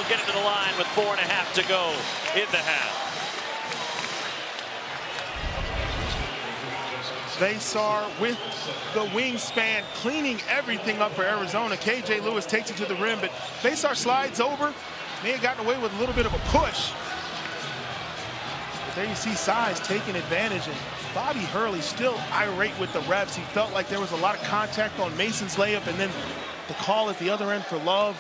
getting to the line with 4.5 to go in the half. Vesar with the wingspan, cleaning everything up for Arizona. KJ Lewis takes it to the rim, but Vesar slides over. May have gotten away with a little bit of a push. But there you see size taking advantage, and Bobby Hurley still irate with the refs. He felt like there was a lot of contact on Mason's layup, and then the call at the other end for Love.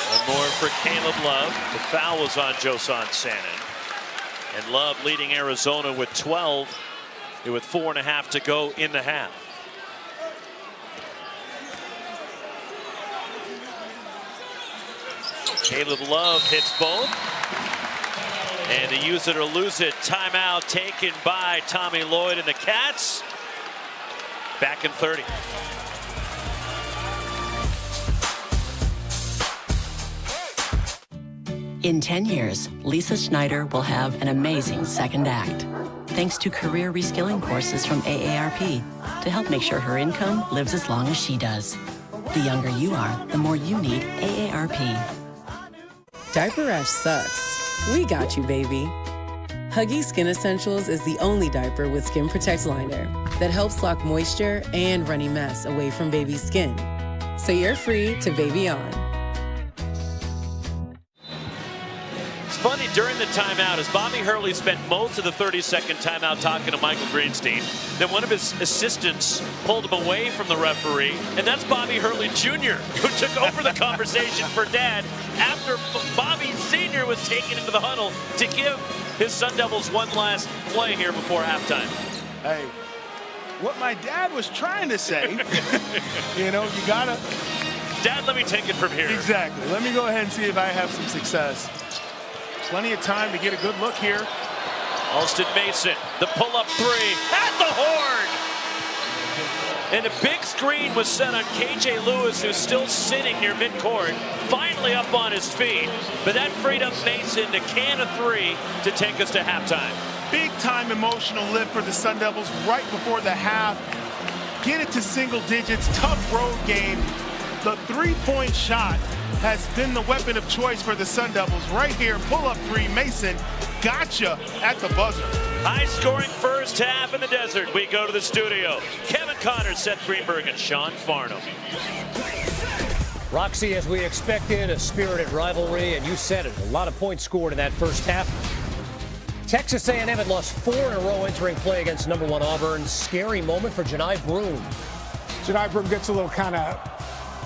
One more for Caleb Love. The foul was on Josan Sanin. And Love leading Arizona with 12, with 4.5 to go in the half. Caleb Love hits both. And the use it or lose it timeout taken by Tommy Lloyd and the Cats. Back in 30. In 10 years, Lisa Schneider will have an amazing second act, thanks to career reskilling courses from AARP to help make sure her income lives as long as she does. The younger you are, the more you need AARP. Diaper rash sucks. We got you, baby. Huggies Skin Essentials is the only diaper with Skin Protect liner that helps lock moisture and runny mess away from baby's skin. So you're free to baby on. Funny, during the timeout, as Bobby Hurley spent most of the 30-second timeout talking to Michael Greenstein, then one of his assistants pulled him away from the referee, and that's Bobby Hurley Jr., who took over the conversation for Dad after Bobby Sr. was taken into the huddle to give his Sun Devils one last play here before halftime. Hey, what my dad was trying to say, you know, you gotta... Dad, let me take it from here. Exactly. Let me go ahead and see if I have some success. Plenty of time to get a good look here. Alston Mason, the pull-up three at the horn. And a big screen was set on KJ Lewis, who's still sitting near midcourt, finally up on his feet. But that freed up Mason to can a three to take us to halftime. Big time emotional lift for the Sun Devils right before the half. Get it to single digits, tough road game. The three-point shot has been the weapon of choice for the Sun Devils. Right here, pull-up three, Mason, gotcha at the buzzer. High-scoring first half in the desert. We go to the studio. Kevin Connors, Seth Greenberg, and Sean Farnham. Roxy, as we expected, a spirited rivalry, and you said it, a lot of points scored in that first half. Texas A&M had lost 4 in a row entering play against number 1 Auburn. Scary moment for Janai Broome. Janai Broome gets a little kind of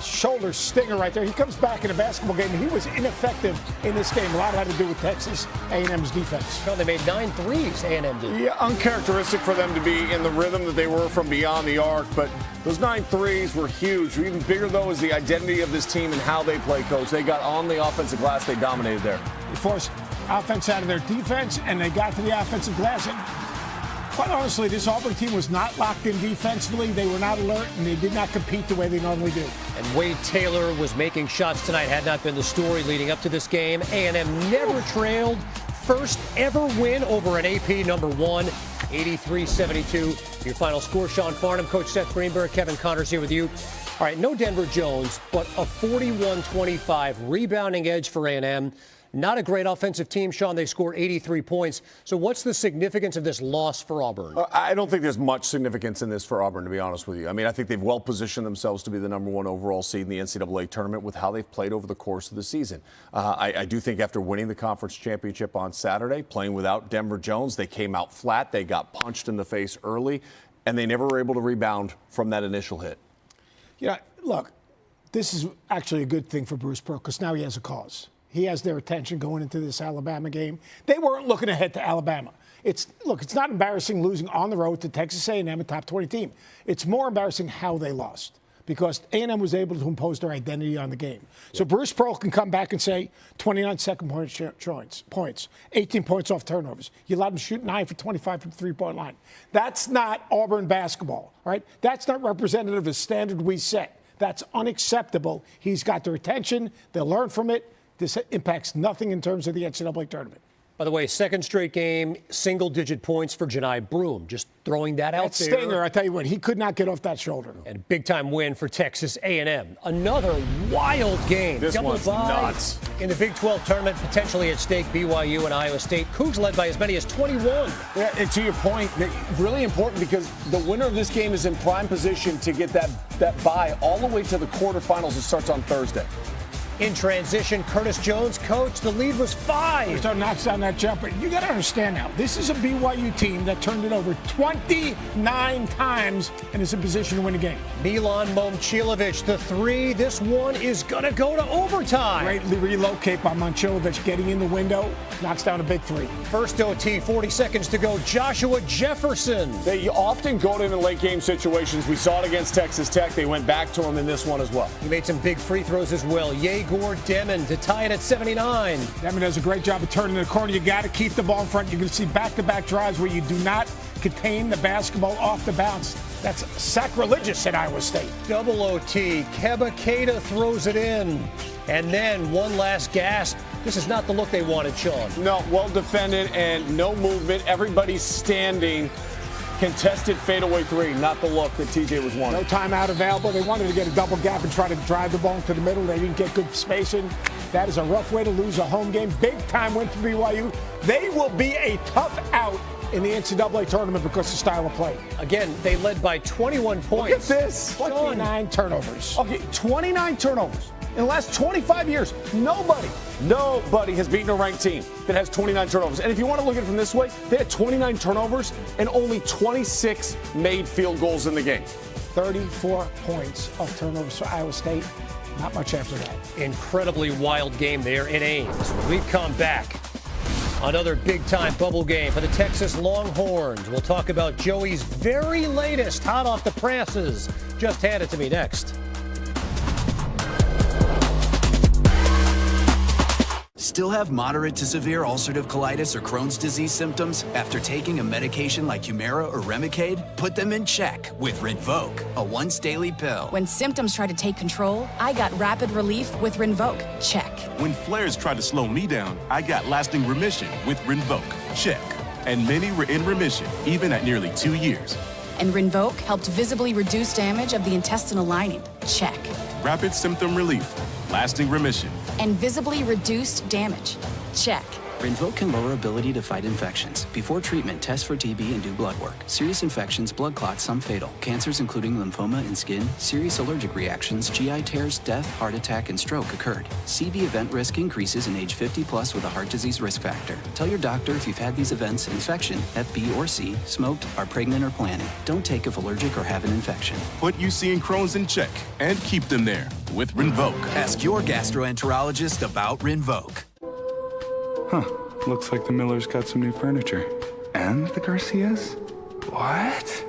shoulder stinger right there. He comes back in a basketball game. He was ineffective in this game. A lot had to do with Texas A&M's defense. Well, they made 9 threes, A&M did. Yeah, uncharacteristic for them to be in the rhythm that they were from beyond the arc, but those 9 threes were huge. Even bigger, though, is the identity of this team and how they play, Coach. They got on the offensive glass. They dominated there. They forced offense out of their defense, and they got to the offensive glass. And quite honestly, this Auburn team was not locked in defensively. They were not alert, and they did not compete the way they normally do. And Wade Taylor was making shots tonight. Had not been the story leading up to this game. A&M never trailed. First ever win over an AP number 1, 83-72. Your final score, Sean Farnham, Coach Seth Greenberg, Kevin Connors here with you. All right, no Denver Jones, but a 41-25 rebounding edge for A&M. Not a great offensive team, Sean. They scored 83 points. So what's the significance of this loss for Auburn? I don't think there's much significance in this for Auburn, to be honest with you. I mean, I think they've well positioned themselves to be the number 1 overall seed in the NCAA tournament with how they've played over the course of the season. I do think after winning the conference championship on Saturday, playing without Denver Jones, they came out flat. They got punched in the face early, and they never were able to rebound from that initial hit. Yeah, look, this is actually a good thing for Bruce Pearl because now he has a cause. He has their attention going into this Alabama game. They weren't looking ahead to Alabama. It's not embarrassing losing on the road to Texas A&M, a top 20 team. It's more embarrassing how they lost because A&M was able to impose their identity on the game. So Bruce Pearl can come back and say 29 second points, 18 points off turnovers. You allowed them to shoot 9 for 25 from the three-point line. That's not Auburn basketball, right? That's not representative of the standard we set. That's unacceptable. He's got their attention. They'll learn from it. This impacts nothing in terms of the NCAA tournament. By the way, second straight game, single-digit points for Janai Broome. Just throwing that out there. Stinger, I tell you what, he could not get off that shoulder. And a big-time win for Texas A&M. Another wild game. This one's nuts. In the Big 12 tournament, potentially at stake, BYU and Iowa State. Cougs led by as many as 21. Yeah, and to your point, really important because the winner of this game is in prime position to get that bye all the way to the quarterfinals. It starts on Thursday. In transition, Curtis Jones, coach, the lead was 5. So knocks down that jumper. You got to understand now, this is a BYU team that turned it over 29 times and is in position to win the game. Milan Momcilovic, the 3. This one is going to go to overtime. Great relocate by Momcilovic, getting in the window, knocks down a big 3. First OT, 40 seconds to go. Joshua Jefferson. They often go to in late game situations. We saw it against Texas Tech. They went back to him in this one as well. He made some big free throws as well. Yegor Demon to tie it at 79. Demon does a great job of turning the corner. You got to keep the ball in front. You're going to see back-to-back drives where you do not contain the basketball off the bounce. That's sacrilegious at Iowa State. Double OT. Keba Keita throws it in. And then one last gasp. This is not the look they wanted, Sean. No, well defended and no movement. Everybody's standing. Contested fadeaway 3, not the look that TJ was wanting. No timeout available. They wanted to get a double gap and try to drive the ball into the middle. They didn't get good spacing. That is a rough way to lose a home game. Big time win for BYU. They will be a tough out in the NCAA tournament because of style of play. Again, they led by 21 points. Look at this. 29 turnovers. Okay, 29 turnovers. In the last 25 years, nobody has beaten a ranked team that has 29 turnovers. And if you want to look at it from this way, they had 29 turnovers and only 26 made field goals in the game. 34 points of turnovers for Iowa State. Not much after that. Incredibly wild game there in Ames. When we come back, another big-time bubble game for the Texas Longhorns. We'll talk about Joey's very latest hot off the presses. Just hand it to me next. Still have moderate to severe ulcerative colitis or Crohn's disease symptoms after taking a medication like Humira or Remicade? Put them in check with Rinvoq, a once-daily pill. When symptoms try to take control, I got rapid relief with Rinvoq. Check. When flares tried to slow me down, I got lasting remission with Rinvoq. Check. And many were in remission, even at nearly 2 years. And Rinvoq helped visibly reduce damage of the intestinal lining. Check. Rapid symptom relief, lasting remission. And visibly reduced damage. Check. Rinvoq can lower ability to fight infections. Before treatment, test for TB and do blood work. Serious infections, blood clots, some fatal. Cancers including lymphoma and skin, serious allergic reactions, GI tears, death, heart attack, and stroke occurred. CV event risk increases in age 50 plus with a heart disease risk factor. Tell your doctor if you've had these events: infection, Hep B or C, smoked, are pregnant or planning. Don't take if allergic or have an infection. Put UC and Crohn's in check and keep them there with Rinvoq. Ask your gastroenterologist about Rinvoq. Huh. Looks like the Millers got some new furniture. And the Garcias? What?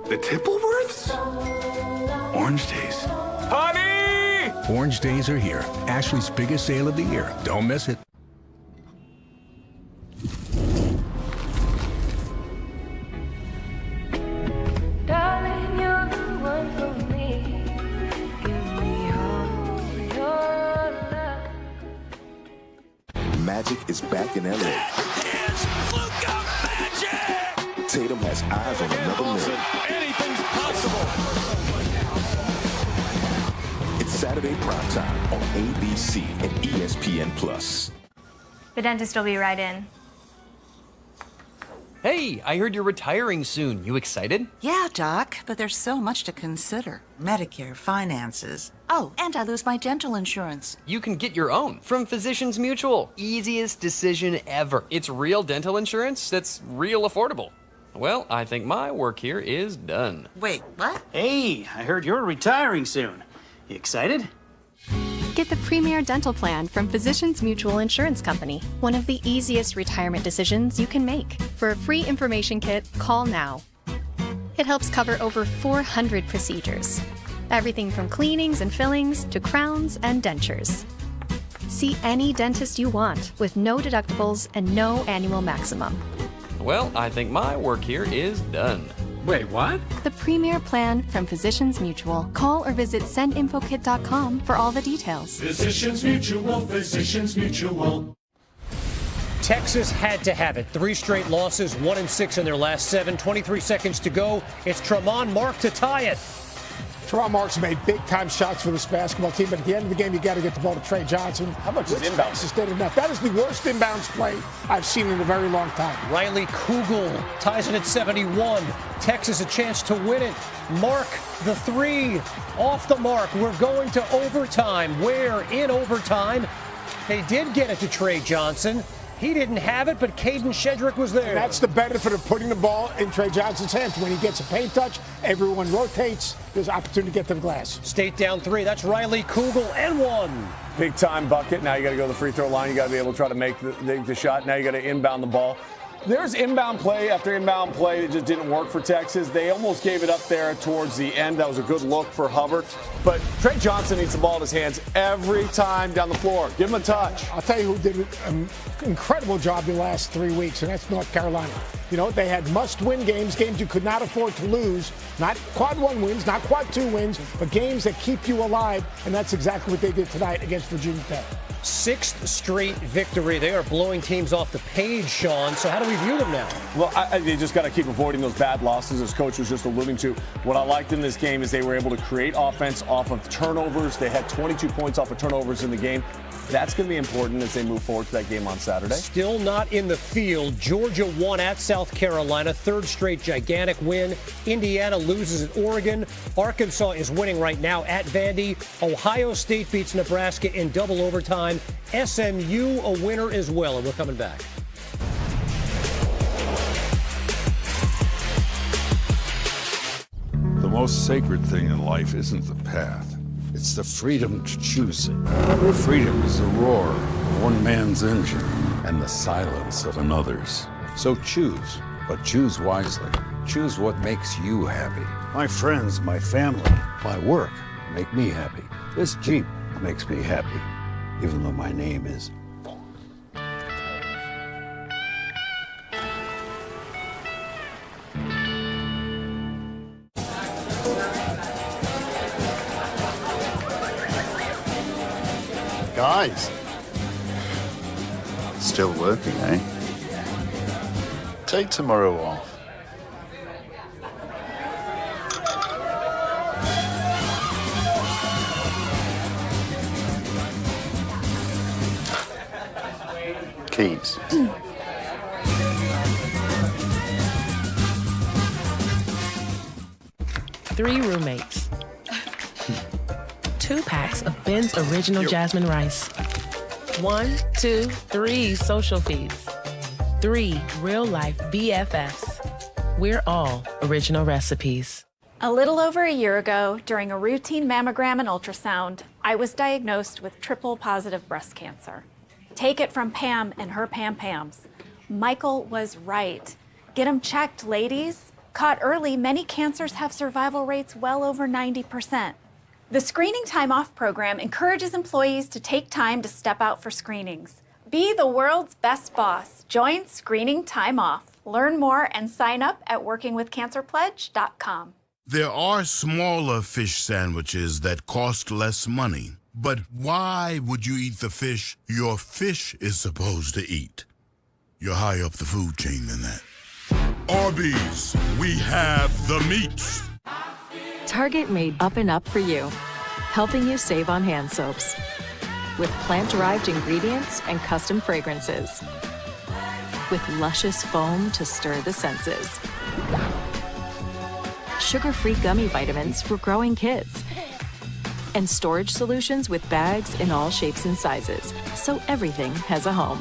The Tippleworths? Orange Days. Honey! Orange Days are here. Ashley's biggest sale of the year. Don't miss it. Darling, you're the one for me. Give me all your love. Magic is back in LA. It's Luka Magic! Tatum has eyes on another man. Anything's possible. It's Saturday primetime on ABC and ESPN+. The dentist will be right in. Hey, I heard you're retiring soon. You excited? Yeah, Doc, but there's so much to consider. Medicare, finances. Oh, and I lose my dental insurance. You can get your own from Physicians Mutual. Easiest decision ever. It's real dental insurance that's real affordable. Well, I think my work here is done. Wait, what? Hey, I heard you're retiring soon. You excited? Get the Premier Dental Plan from Physicians Mutual Insurance Company, one of the easiest retirement decisions you can make. For a free information kit, call now. It helps cover over 400 procedures. Everything from cleanings and fillings to crowns and dentures. See any dentist you want with no deductibles and no annual maximum. Well, I think my work here is done. Wait, what? The Premier Plan from Physicians Mutual. Call or visit sendinfokit.com for all the details. Physicians Mutual, Physicians Mutual. Texas had to have it. 3 straight losses, 1-6 in their last 7. 23 seconds to go. It's Tremont Mark to tie it. Tremont Mark's made big-time shots for this basketball team, but at the end of the game, you got to get the ball to Trey Johnson. How much is inbound? Texas did enough. That is the worst inbounds play I've seen in a very long time. Riley Kugel ties it at 71. Texas a chance to win it. Mark the 3 off the mark. We're going to overtime. Where in overtime? They did get it to Trey Johnson. He didn't have it, but Caden Shedrick was there. That's the benefit of putting the ball in Trey Johnson's hands. When he gets a paint touch, everyone rotates. There's opportunity to get to the glass. State down 3. That's Riley Kugel and 1. Big time bucket. Now you got to go to the free throw line. You got to be able to try to make the shot. Now you got to inbound the ball. There's inbound play after inbound play that just didn't work for Texas. They almost gave it up there towards the end. That was a good look for Hubbard. But Trey Johnson needs the ball in his hands every time down the floor. Give him a touch. I'll tell you who did an incredible job the last 3 weeks, and that's North Carolina. You know, they had must-win games you could not afford to lose. Not quad 1 wins, not quad 2 wins, but games that keep you alive, and that's exactly what they did tonight against Virginia Tech. 6th straight victory. They are blowing teams off the page, Sean. So how do we view them now? Well, they just got to keep avoiding those bad losses, as Coach was just alluding to. What I liked in this game is they were able to create offense off of turnovers. They had 22 points off of turnovers in the game. That's going to be important as they move forward to that game on Saturday. Still not in the field. Georgia won at South Carolina. 3rd straight gigantic win. Indiana loses at Oregon. Arkansas is winning right now at Vandy. Ohio State beats Nebraska in double overtime. SMU a winner as well, and we're coming back. The most sacred thing in life isn't the path. It's the freedom to choose it. Freedom is the roar of one man's engine and the silence of another's. So choose, but choose wisely. Choose what makes you happy. My friends, my family, my work make me happy. This Jeep makes me happy, even though my name is Guys, still working, eh? Take tomorrow off. Keys. 3 roommates. 2 packs of Ben's Original Jasmine Rice. 1, 2, 3 social feeds. 3 real-life BFFs. We're all original recipes. A little over a year ago, during a routine mammogram and ultrasound, I was diagnosed with triple-positive breast cancer. Take it from Pam and her Pam-Pams. Michael was right. Get them checked, ladies. Caught early, many cancers have survival rates well over 90%. The Screening Time Off program encourages employees to take time to step out for screenings. Be the world's best boss. Join Screening Time Off. Learn more and sign up at workingwithcancerpledge.com. There are smaller fish sandwiches that cost less money. But why would you eat the fish your fish is supposed to eat? You're higher up the food chain than that. Arby's, we have the meats. Target made Up and Up for you, helping you save on hand soaps. With plant-derived ingredients and custom fragrances. With luscious foam to stir the senses. Sugar-free gummy vitamins for growing kids. And storage solutions with bags in all shapes and sizes, so everything has a home.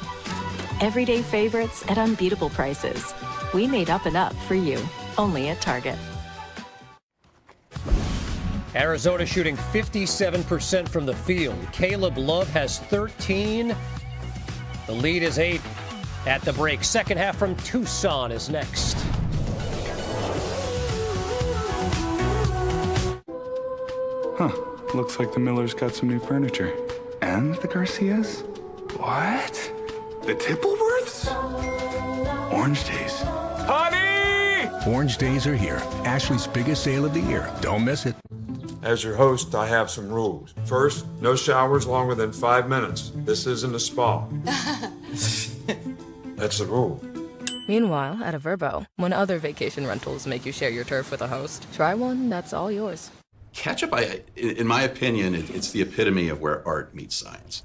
Everyday favorites at unbeatable prices. We made Up and Up for you, only at Target. Arizona shooting 57% from the field. Caleb Love has 13. The lead is 8 at the break. Second half from Tucson is next. Huh. Looks like the Millers got some new furniture. And the Garcias? What? The Tippleworths? Orange Days. Honey! Orange Days are here. Ashley's biggest sale of the year. Don't miss it. As your host, I have some rules. First, no showers longer than 5 minutes. This isn't a spa. That's the rule. Meanwhile, at a Verbo, when other vacation rentals make you share your turf with a host, try one that's all yours. Ketchup, in my opinion, it's the epitome of where art meets science.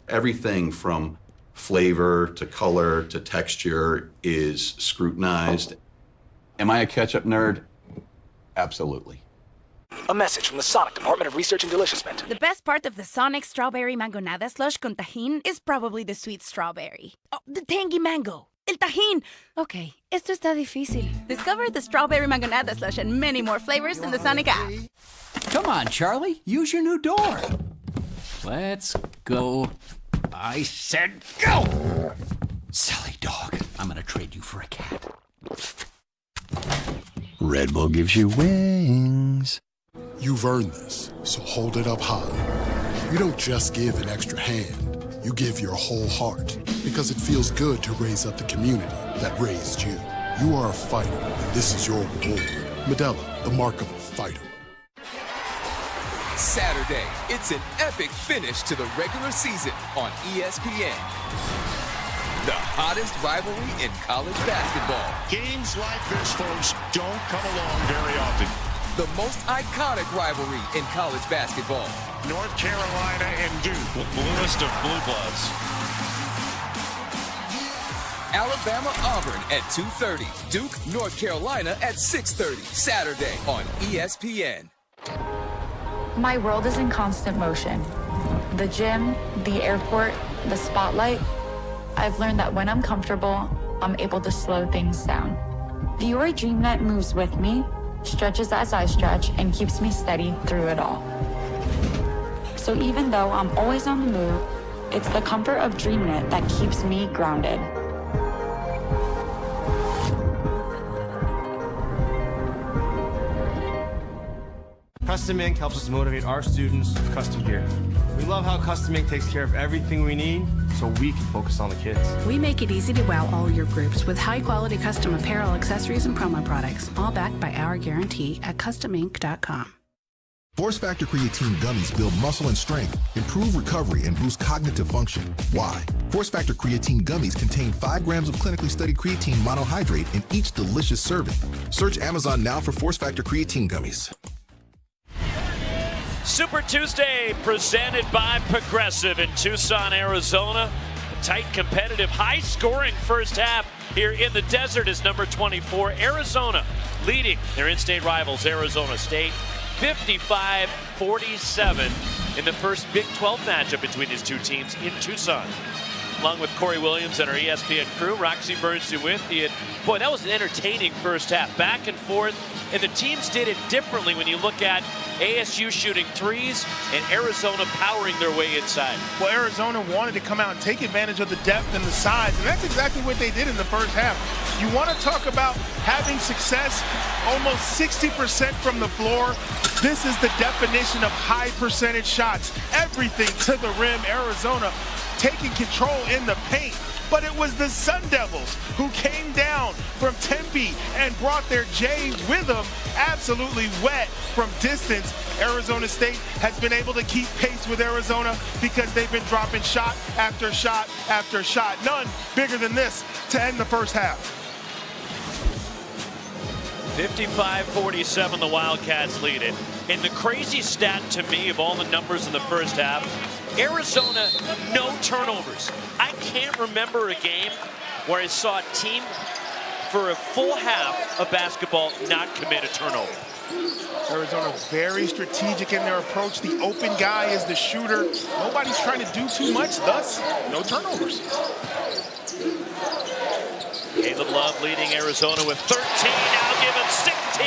Everything from flavor to color to texture is scrutinized. Am I a ketchup nerd? Absolutely. A message from the Sonic Department of Research and Deliciousment. The best part of the Sonic Strawberry Mangonada Slush con Tajín is probably the sweet strawberry. Oh, the tangy mango. El Tajín. Okay, esto está difícil. Discover the Strawberry Mangonada Slush and many more flavors in the Sonic app. Come on, Charlie. Use your new door. Let's go. I said go! Silly dog. I'm gonna trade you for a cat. Red Bull gives you wings. You've earned this, so hold it up high. You don't just give an extra hand, you give your whole heart, because it feels good to raise up the community that raised you. You are a fighter, and this is your reward. Modelo, the mark of a fighter. Saturday, it's an epic finish to the regular season on ESPN. The hottest rivalry in college basketball. Games like this, folks, don't come along very often. The most iconic rivalry in college basketball. North Carolina and Duke, bluest of blue bloods. Alabama-Auburn at 2:30. Duke, North Carolina at 6:30. Saturday on ESPN. My world is in constant motion. The gym, the airport, the spotlight. I've learned that when I'm comfortable, I'm able to slow things down. The Uri Dream Net moves with me, stretches as I stretch, and keeps me steady through it all. So even though I'm always on the move, it's the comfort of Dream Net that keeps me grounded. Custom Ink helps us motivate our students with custom gear. We love how Custom Ink takes care of everything we need so we can focus on the kids. We make it easy to wow all your groups with high-quality custom apparel, accessories, and promo products, all backed by our guarantee at customink.com. Force Factor Creatine Gummies build muscle and strength, improve recovery, and boost cognitive function. Why? Force Factor Creatine Gummies contain 5 grams of clinically studied creatine monohydrate in each delicious serving. Search Amazon now for Force Factor Creatine Gummies. Super Tuesday presented by Progressive in Tucson, Arizona. A tight, competitive, high-scoring first half here in the desert is number 24, Arizona, leading their in-state rivals, Arizona State, 55-47 in the first Big 12 matchup between these two teams in Tucson. Along with Corey Williams and our ESPN crew, Roxy Bernstein with you. Boy, that was an entertaining first half, back and forth, and the teams did it differently when you look at ASU shooting threes and Arizona powering their way inside. Well, Arizona wanted to come out and take advantage of the depth and the size, and that's exactly what they did in the first half. You want to talk about having success, almost 60% from the floor. This is the definition of high percentage shots. Everything to the rim. Arizona taking control in the paint. But it was the Sun Devils who came down from Tempe and brought their J with them, absolutely wet from distance. Arizona State has been able to keep pace with Arizona because they've been dropping shot after shot after shot. None bigger than this to end the first half. 55-47, the Wildcats lead it. And the crazy stat to me of all the numbers in the first half, Arizona, no turnovers. I can't remember a game where I saw a team for a full half of basketball not commit a turnover. Arizona very strategic in their approach. The open guy is the shooter. Nobody's trying to do too much, thus no turnovers. Caleb Love leading Arizona with 13, now given 16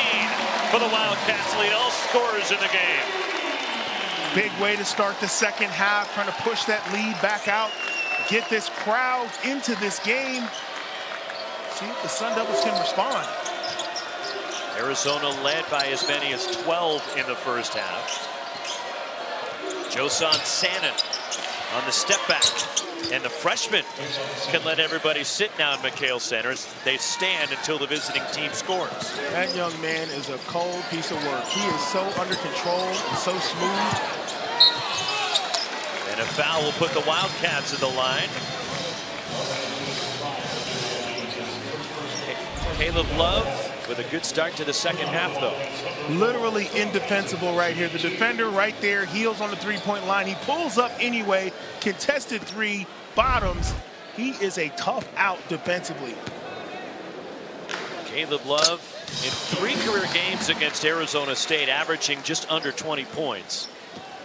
for the Wildcats lead. All scorers in the game. Big way to start the second half, trying to push that lead back out, get this crowd into this game. See if the Sun Devils can respond. Arizona led by as many as 12 in the first half. Josan Sanin on the step back. And the freshmen can let everybody sit now in McHale Center. They stand until the visiting team scores. That young man is a cold piece of work. He is so under control and so smooth. And a foul will put the Wildcats in the line. Caleb Love with a good start to the second half, though. Literally indefensible right here. The defender right there, heels on the three-point line. He pulls up anyway, contested three, bottoms. He is a tough out defensively. Caleb Love in 3 career games against Arizona State, averaging just under 20 points.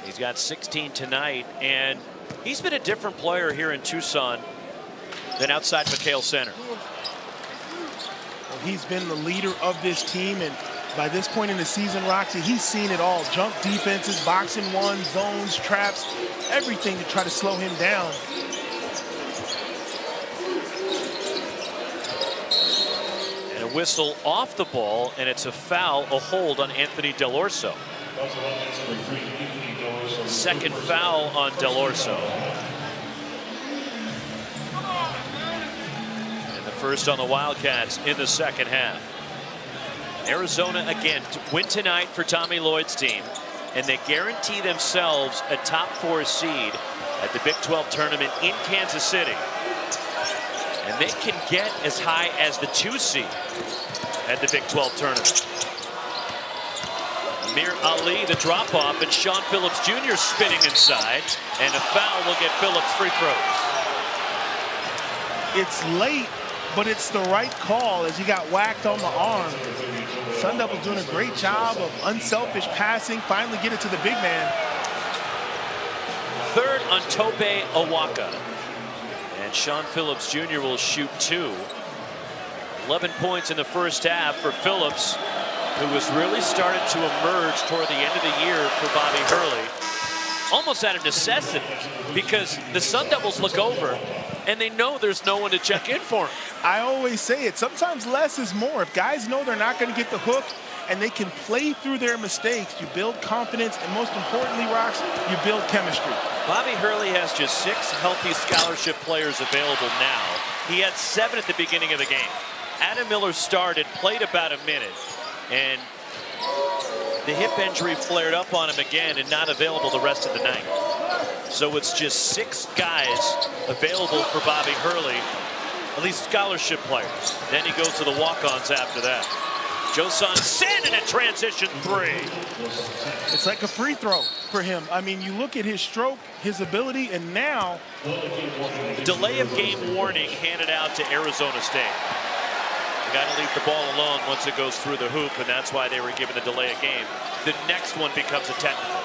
He's got 16 tonight, and he's been a different player here in Tucson than outside McHale Center. Well, he's been the leader of this team, and by this point in the season, Roxy, he's seen it all. Jump defenses, boxing one, zones, traps, everything to try to slow him down. And a whistle off the ball, and it's a foul, a hold on Anthony Del Orso. Second foul on Del Orso. And the first on the Wildcats in the second half. Arizona again win tonight for Tommy Lloyd's team, and they guarantee themselves a top 4 seed at the Big 12 tournament in Kansas City. And they can get as high as the 2 seed at the Big 12 tournament. Amir Ali, the drop off, and Sean Phillips Jr. spinning inside, and a foul will get Phillips free throws. It's late, but it's the right call as he got whacked on the arm. Sun Devils doing a great job of unselfish passing, finally get it to the big man. Third on Tobe Awaka. And Sean Phillips Jr. will shoot 2. 11 points in the first half for Phillips, who was really started to emerge toward the end of the year for Bobby Hurley. Almost out of necessity, because the Sun Devils look over and they know there's no one to check in for him. I always say it, sometimes less is more. If guys know they're not going to get the hook and they can play through their mistakes, you build confidence, and most importantly, Rox, you build chemistry. Bobby Hurley has just 6 healthy scholarship players available now. He had 7 at the beginning of the game. Adam Miller started, played about a minute, and the hip injury flared up on him again and not available the rest of the night. So it's just 6 guys available for Bobby Hurley, at least scholarship players. Then he goes to the walk-ons after that. Josan Sandin in transition 3. It's like a free throw for him. I mean, you look at his stroke, his ability, and now... Delay of game warning handed out to Arizona State. You got to leave the ball alone once it goes through the hoop, and that's why they were given the delay of game. The next one becomes a technical.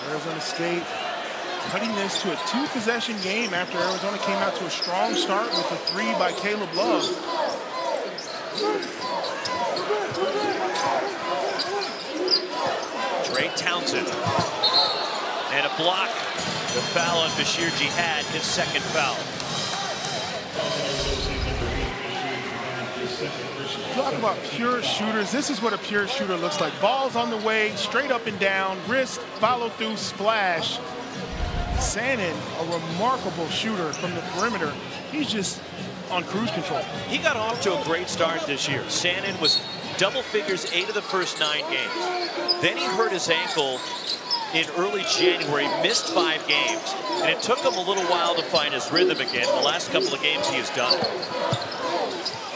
Arizona State cutting this to a 2-possession game after Arizona came out to a strong start with a 3 by Caleb Love. Trey Townsend. And a block. The foul on Bashir Jihad, his second foul. Talk about pure shooters. This is what a pure shooter looks like. Balls on the way, straight up and down, wrist, follow through, splash. Sandin, a remarkable shooter from the perimeter. He's just on cruise control. He got off to a great start this year. Sandin was double figures 8 of the first 9 games. Then he hurt his ankle in early January, missed 5 games, and it took him a little while to find his rhythm again. The last couple of games he has done it.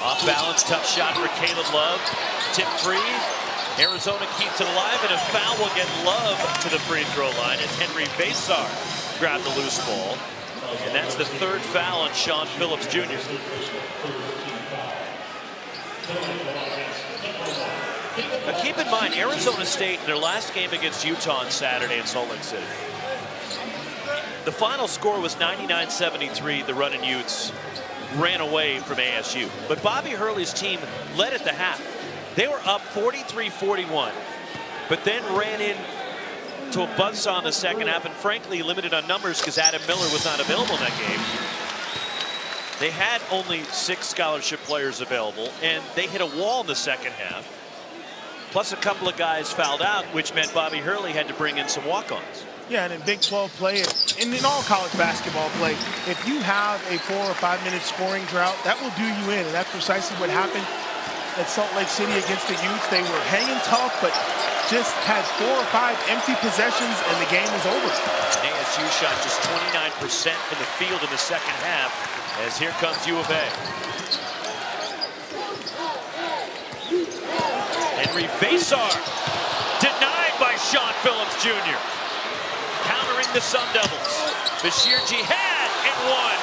Off balance, tough shot for Caleb Love. Tip free. Arizona keeps it alive, and a foul will get Love to the free throw line as Henry Basar grabbed the loose ball. And that's the 3rd foul on Sean Phillips Jr. Now keep in mind, Arizona State in their last game against Utah on Saturday in Salt Lake City. The final score was 99-73. The Runnin' Utes ran away from ASU. But Bobby Hurley's team led at the half. They were up 43-41, but then ran in to a buzzsaw in the second half, and frankly limited on numbers because Adam Miller was not available in that game. They had only 6 scholarship players available, and they hit a wall in the second half. Plus a couple of guys fouled out, which meant Bobby Hurley had to bring in some walk-ons. Yeah, and in Big 12 play, and in all college basketball play, if you have a 4 or 5 minute scoring drought, that will do you in, and that's precisely what happened at Salt Lake City against the Utes. They were hanging tough, but just had 4 or 5 empty possessions, and the game was over. ASU shot just 29% from the field in the second half, as here comes U of A. Henry Vasar denied by Sean Phillips Jr. Countering the Sun Devils. Bashir Jihad and one.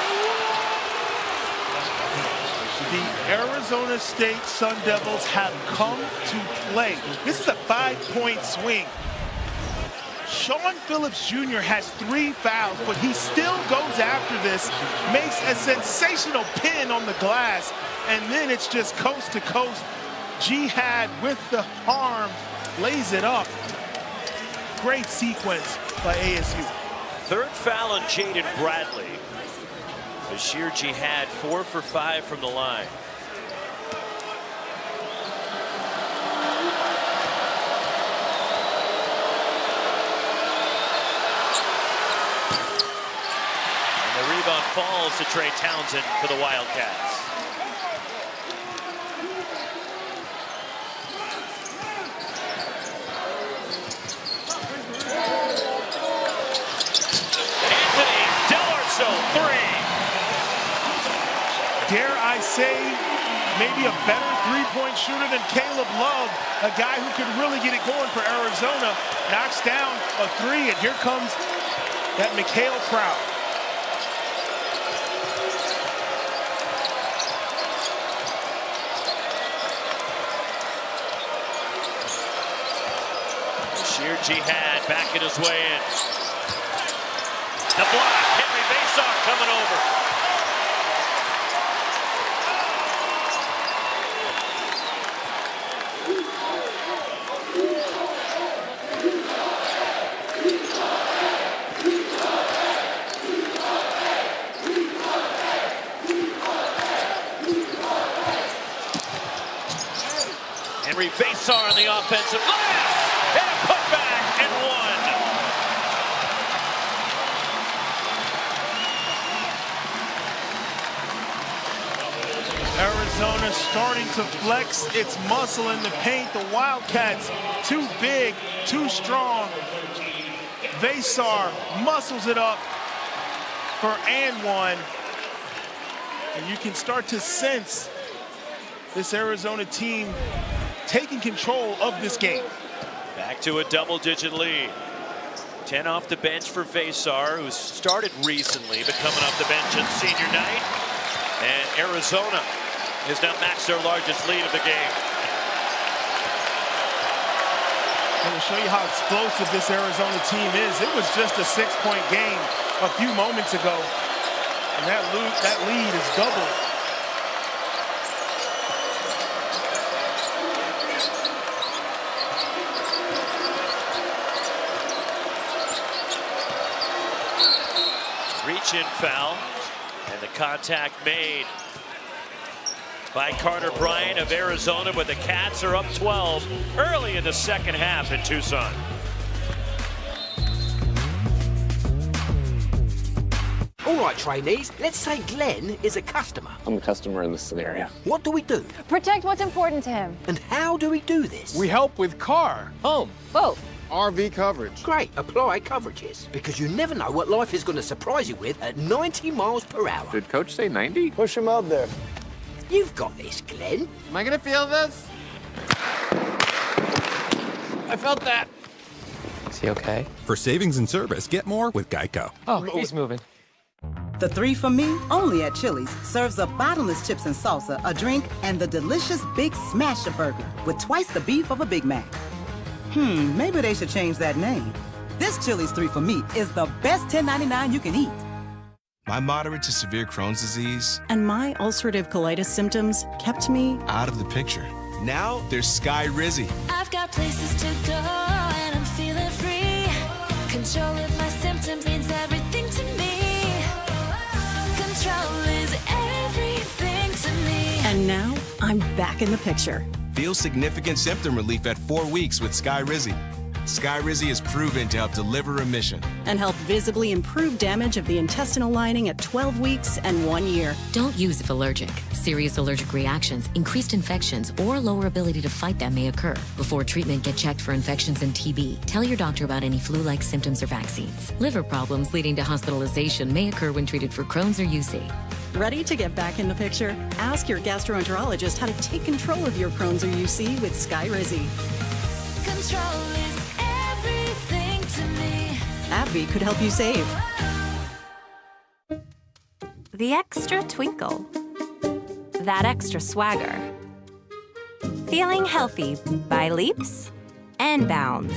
The Arizona State Sun Devils have come to play. This is a 5-point swing. Sean Phillips Jr. has 3 fouls, but he still goes after this, makes a sensational pin on the glass, and then it's just coast to coast. Jihad with the arm lays it up. Great sequence by ASU. Third foul on Jaden Bradley. Bashir Jihad 4 for 5 from the line. And the rebound falls to Trey Townsend for the Wildcats. Dare I say, maybe a better three-point shooter than Caleb Love, a guy who could really get it going for Arizona. Knocks down a 3, and here comes that Mikhail crowd. Bashir Jihad backing his way in. The block, Henry Vasar coming over. Henry Vasar on the offensive glass, and a putback and one. Arizona starting to flex its muscle in the paint. The Wildcats too big, too strong. Vasar muscles it up for and one. And you can start to sense this Arizona team taking control of this game. Back to a double-digit lead. 10 off the bench for Vasar, who started recently, but coming off the bench on senior night. And Arizona has now matched their largest lead of the game. And to show you how explosive this Arizona team is, it was just a 6-point game a few moments ago. And that lead is doubled. Reach-in foul, and the contact made by Carter Bryant of Arizona, but the Cats are up 12 early in the second half in Tucson. All right, trainees, let's say Glenn is a customer. I'm a customer in this scenario. What do we do? Protect what's important to him. And how do we do this? We help with car, home, both. RV coverage. Great, apply coverages, because you never know what life is going to surprise you with at 90 miles per hour. Did Coach say 90? Push him out there. You've got this, Glenn. Am I going to feel this? I felt that. Is he okay? For savings and service, get more with Geico. Oh, he's moving. The 3 for Me, only at Chili's, serves up bottomless chips and salsa, a drink, and the delicious Big Smasher Burger with twice the beef of a Big Mac. Maybe they should change that name. This Chili's 3 for Me is the best $10.99 you can eat. My moderate to severe Crohn's disease and my ulcerative colitis symptoms kept me out of the picture. Now there's Sky Rizzy. I've got places to go and I'm feeling free. Control of my symptoms means everything to me. Control is everything to me. And now I'm back in the picture. Feel significant symptom relief at 4 weeks with Sky Rizzy. Sky Rizzy is proven to help deliver remission. And help visibly improve damage of the intestinal lining at 12 weeks and 1 year. Don't use if allergic. Serious allergic reactions, increased infections, or lower ability to fight them may occur. Before treatment, get checked for infections and TB. Tell your doctor about any flu-like symptoms or vaccines. Liver problems leading to hospitalization may occur when treated for Crohn's or UC. Ready to get back in the picture? Ask your gastroenterologist how to take control of your Crohn's or UC with Sky Rizzy. Control is everything to me. AbbVie could help you save. The extra twinkle. That extra swagger. Feeling healthy by leaps and bounds.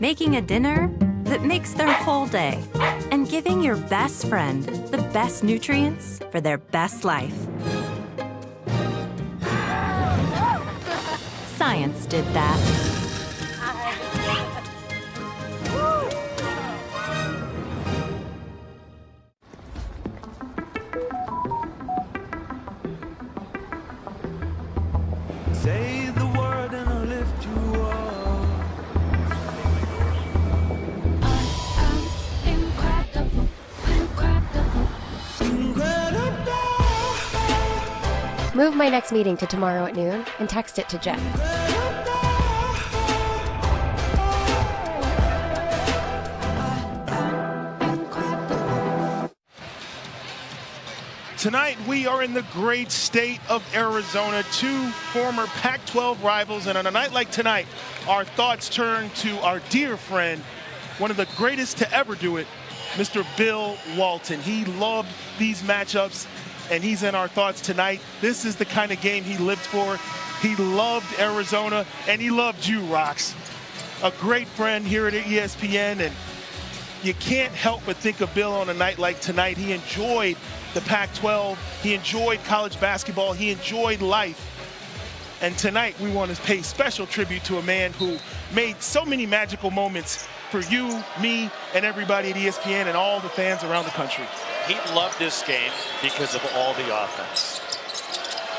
Making a dinner that makes their whole day. And giving your best friend the best nutrients for their best life. Science did that. Say the word and I'll lift you up. Incredible, incredible. Move my next meeting to tomorrow at noon and text it to Jen. Tonight, we are in the great state of Arizona, two former Pac-12 rivals, and on a night like tonight, our thoughts turn to our dear friend, one of the greatest to ever do it, Mr. Bill Walton. He loved these matchups, and he's in our thoughts tonight. This is the kind of game he lived for. He loved Arizona, and he loved you, Rox. A great friend here at ESPN, and you can't help but think of Bill on a night like tonight. He enjoyed the Pac-12, he enjoyed college basketball, he enjoyed life. And tonight we want to pay special tribute to a man who made so many magical moments for you, me, and everybody at ESPN and all the fans around the country. He loved this game because of all the offense.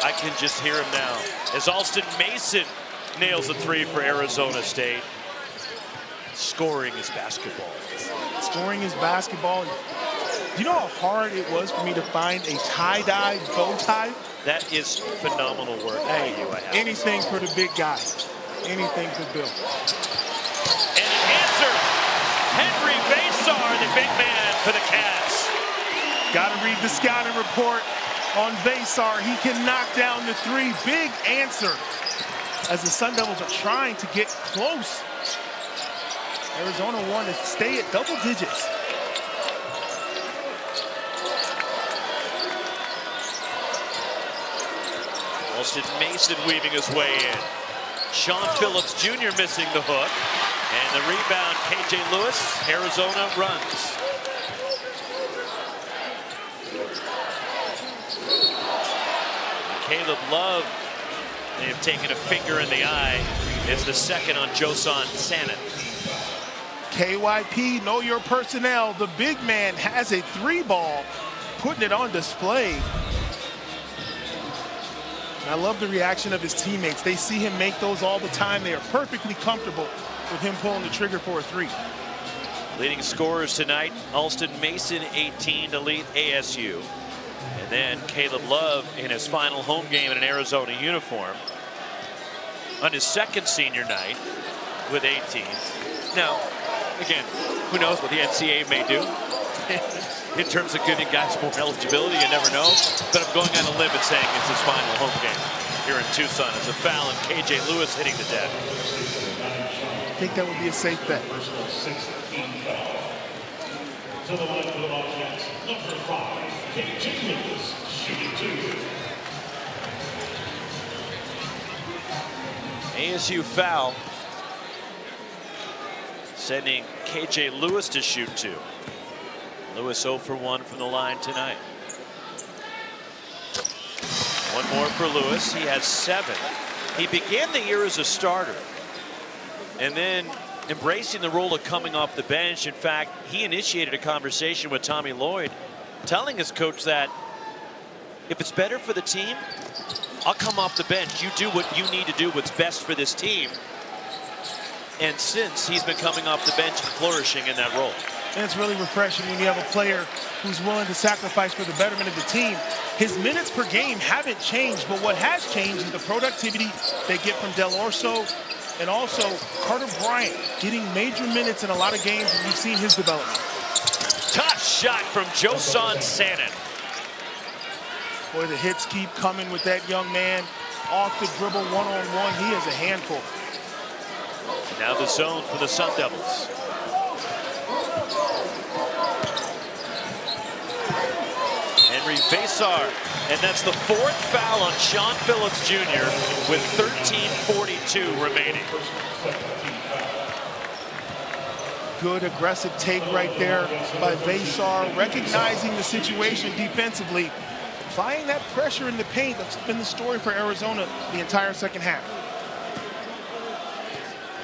I can just hear him now as Alston Mason nails a three for Arizona State. Scoring is basketball. Scoring is basketball. Do you know how hard it was for me to find a tie-dye bow tie? That is phenomenal work. Hey, anything for the big guy. Anything for Bill. And the answer, Henry Basar, the big man for the Cats. Got to read the scouting report on Basar. He can knock down the three. Big answer as the Sun Devils are trying to get close. Arizona want to stay at double digits. Alston Mason weaving his way in. Sean Phillips Jr. missing the hook. And the rebound, KJ Lewis. Arizona runs. Caleb Love, they have taken a finger in the eye. It's the second on Josan Sanet. KYP, know your personnel. The big man has a three ball, putting it on display. I love the reaction of his teammates. They see him make those all the time. They are perfectly comfortable with him pulling the trigger for a three. Leading scorers tonight, Alston Mason 18 to lead ASU. And then Caleb Love in his final home game in an Arizona uniform on his second senior night with 18. Now, again, who knows what the NCAA may do in terms of giving guys more eligibility, you never know. But I'm going on a limb and saying it's his final home game here in Tucson. It's a foul and KJ Lewis hitting the deck. I think that would be a safe bet. To the left of the Wildcats, number 5, KJ Lewis, shooting two. ASU foul, sending KJ Lewis to shoot two. Lewis 0 for 1 from the line tonight. One more for Lewis. He has 7. He began the year as a starter and then embracing the role of coming off the bench. In fact, he initiated a conversation with Tommy Lloyd, telling his coach that if it's better for the team, I'll come off the bench. You do what you need to do, what's best for this team. And since, he's been coming off the bench and flourishing in that role. And it's really refreshing when you have a player who's willing to sacrifice for the betterment of the team. His minutes per game haven't changed, but what has changed is the productivity they get from Del Orso and also Carter Bryant getting major minutes in a lot of games, and you've seen his development. Tough shot from Joson Sanin. Boy, the hits keep coming with that young man. Off the dribble, one-on-one, he is a handful. Now the zone for the Sun Devils. Henry Basar, and that's the 4th foul on Sean Phillips Jr. with 13:42 remaining. Good aggressive take right there by Basar, recognizing the situation defensively, applying that pressure in the paint. That's been the story for Arizona the entire second half.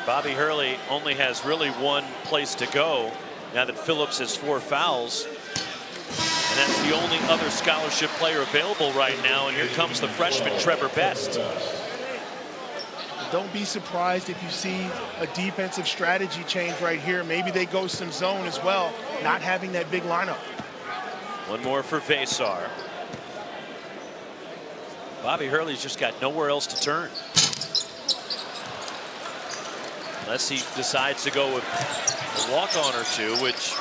Bobby Hurley only has really one place to go now that Phillips has 4 fouls. And that's the only other scholarship player available right now. And here comes the freshman Trevor Best. Don't be surprised if you see a defensive strategy change right here. Maybe they go some zone as well, not having that big lineup. One more for Vasar. Bobby Hurley's just got nowhere else to turn. Unless he decides to go with a walk-on or two, which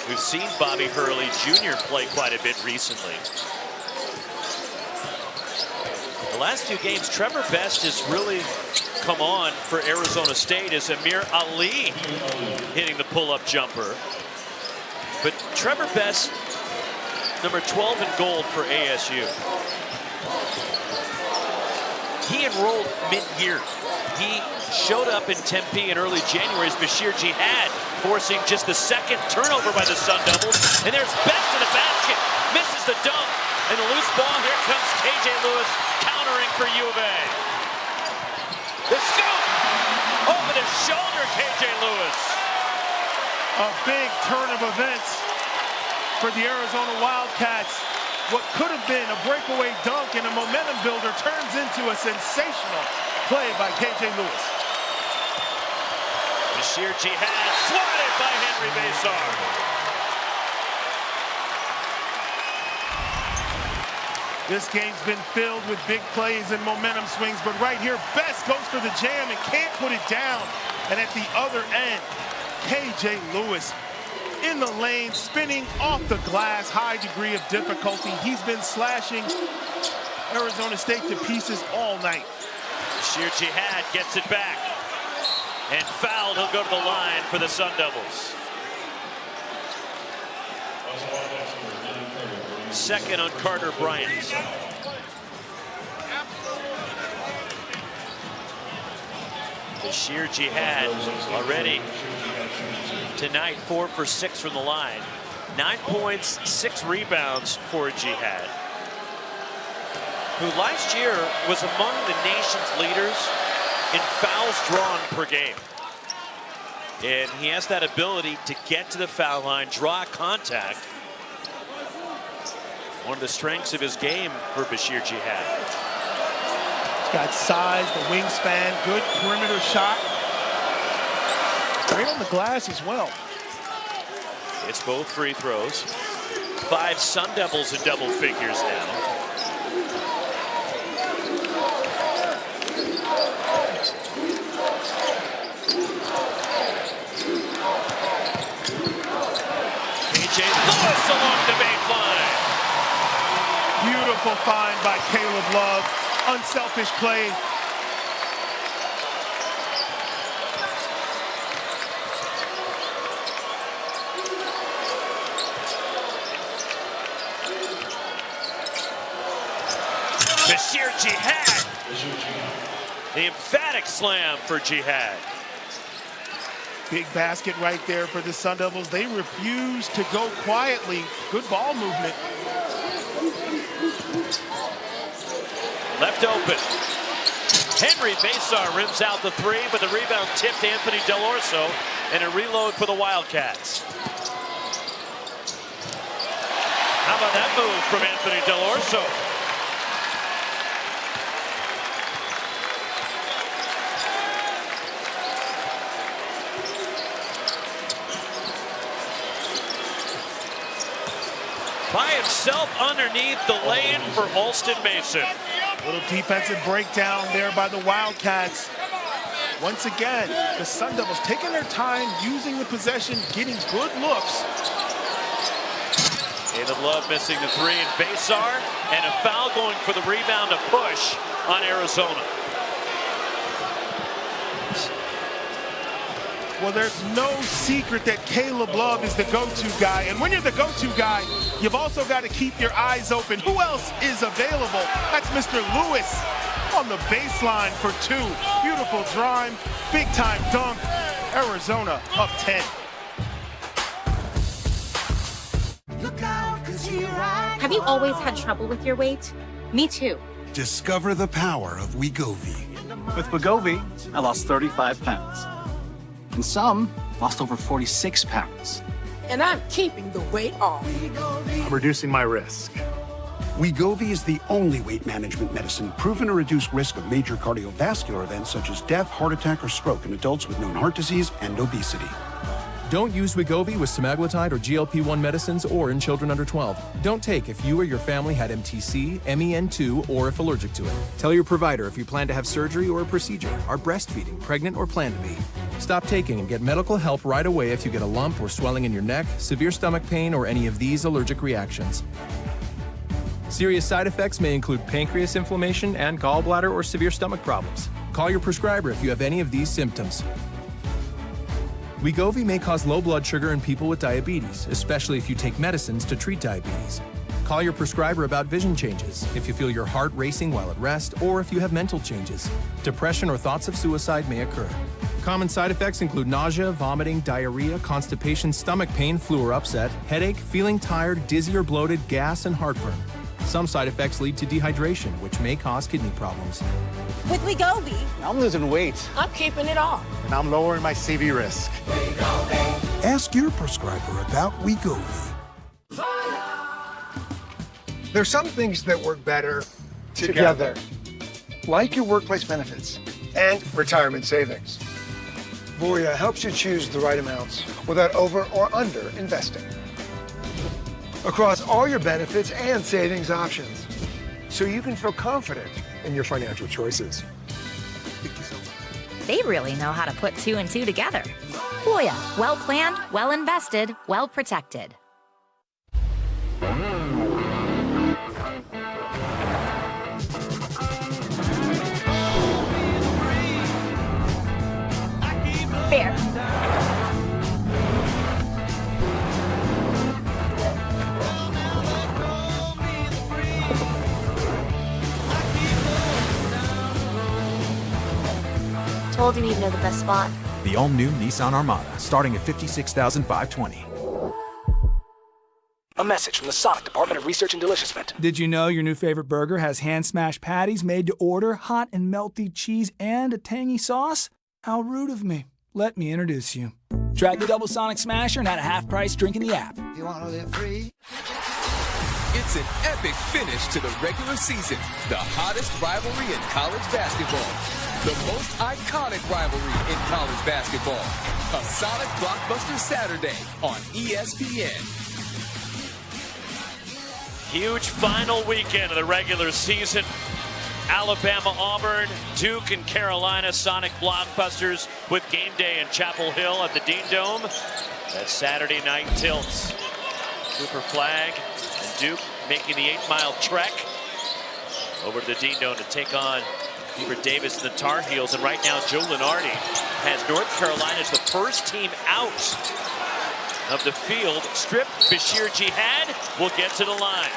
we've seen Bobby Hurley Jr. play quite a bit recently. The last 2 games, Trevor Best has really come on for Arizona State as Amir Ali hitting the pull-up jumper. But Trevor Best, number 12 in gold for ASU. He enrolled mid-year. He showed up in Tempe in early January as Bashir Jihad, forcing just the 2nd turnover by the Sun Devils. And there's Best in the basket, misses the dunk, and the loose ball. Here comes KJ Lewis countering for U of A. The scoop over the shoulder, KJ Lewis. A big turn of events for the Arizona Wildcats. What could have been a breakaway dunk and a momentum builder turns into a sensational play by KJ Lewis. Bashir Jihad swatted by Henry Basar. This game's been filled with big plays and momentum swings, but right here, Best goes for the jam and can't put it down. And at the other end, KJ Lewis in the lane, spinning off the glass, high degree of difficulty. He's been slashing Arizona State to pieces all night. Bashir Jihad gets it back. And fouled, he'll go to the line for the Sun Devils. 2nd on Carter Bryant. Bashir Jihad already tonight 4 for 6 from the line. 9 points, 6 rebounds for Jihad, who last year was among the nation's leaders in fouls drawn per game. And he has that ability to get to the foul line, draw contact. One of the strengths of his game for Bashir Jihad. He's got size, the wingspan, good perimeter shot. Great on the glass as well. It's both free throws. 5 Sun Devils in double figures now. KJ Lewis along the baseline. Beautiful find by Caleb Love. Unselfish play. Bashir Jihad. The emphatic slam for Jihad. Big basket right there for the Sun Devils. They refuse to go quietly. Good ball movement. Left open. Henry Basar rims out the 3, but the rebound tipped Anthony Del Orso, and a reload for the Wildcats. How about that move from Anthony Del Orso? by himself underneath the lane for Alston Mason. Little defensive breakdown there by the Wildcats. Once again, the Sun Devils taking their time, using the possession, getting good looks. Caleb Love missing the three in Basar, and a foul going for the rebound to push on Arizona. Well, there's no secret that Caleb Love is the go-to guy. And when you're the go-to guy, you've also got to keep your eyes open. Who else is available? That's Mr. Lewis on the baseline for two. Beautiful drive, big-time dunk. Arizona up 10. Have you always had trouble with your weight? Me too. Discover the power of Wegovy. With Wegovy, I lost 35 pounds. And some lost over 46 pounds. And I'm keeping the weight off. I'm reducing my risk. Wegovy is the only weight management medicine proven to reduce risk of major cardiovascular events such as death, heart attack, or stroke in adults with known heart disease and obesity. Don't use Wegovy with semaglutide or GLP-1 medicines or in children under 12. Don't take if you or your family had MTC, MEN2, or if allergic to it. Tell your provider if you plan to have surgery or a procedure, are breastfeeding, pregnant, or plan to be. Stop taking and get medical help right away if you get a lump or swelling in your neck, severe stomach pain, or any of these allergic reactions. Serious side effects may include pancreas inflammation and gallbladder or severe stomach problems. Call your prescriber if you have any of these symptoms. Wegovy may cause low blood sugar in people with diabetes, especially if you take medicines to treat diabetes. Call your prescriber about vision changes, if you feel your heart racing while at rest, or if you have mental changes. Depression or thoughts of suicide may occur. Common side effects include nausea, vomiting, diarrhea, constipation, stomach pain, flu or upset, headache, feeling tired, dizzy or bloated, gas, and heartburn. Some side effects lead to dehydration, which may cause kidney problems. With Wegovy, I'm losing weight. I'm keeping it off. And I'm lowering my CV risk. Ask your prescriber about Wegovy. There's some things that work better together. Like your workplace benefits and retirement savings. Voya helps you choose the right amounts without over or under investing. Across all your benefits and savings options, so you can feel confident in your financial choices. they really know how to put 2 and 2 together. Voya, well planned, well invested, well protected. Fair. Told you he'd know the best spot. The all-new Nissan Armada, starting at $56,520. A message from the Sonic Department of Research and Deliciousment. Did you know your new favorite burger has hand-smashed patties made to order, hot and melty cheese, and a tangy sauce? How rude of me. Let me introduce you. Try the Double Sonic Smasher and at a half price drink in the app. You want to live free? It's an epic finish to the regular season. The hottest rivalry in college basketball. The most iconic rivalry in college basketball. A Sonic Blockbuster Saturday on ESPN. Huge final weekend of the regular season. Alabama, Auburn, Duke, and Carolina Sonic Blockbusters with game day in Chapel Hill at the Dean Dome. That Saturday night tilts. Cooper Flag and Duke making the 8-mile trek over to the Dean Dome to take on Hubert Davis and the Tar Heels. And right now, Joe Lunardi has North Carolina as the first team out of the field. Strip, Bashir Jihad will get to the line.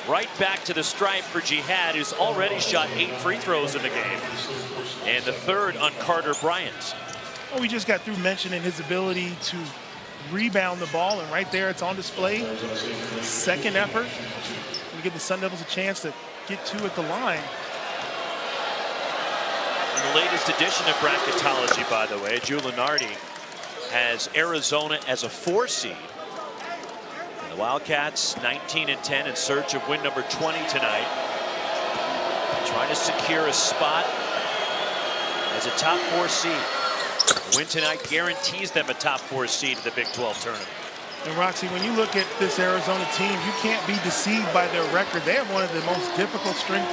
Right back to the stripe for Jihad, who's already shot 8 free throws in the game. And the third on Carter Bryant. Well, we just got through mentioning his ability to rebound the ball, and right there it's on display. Second effort. We give the Sun Devils a chance to get 2 at the line. In the latest edition of bracketology, by the way, Joe Lunardi has Arizona as a 4 seed. And the Wildcats 19-10 in search of win number 20 tonight. Trying to secure a spot as a top 4 seed. A win tonight guarantees them a top 4 seed in the Big 12 tournament. And Roxy, when you look at this Arizona team, you can't be deceived by their record. They have one of the most difficult strength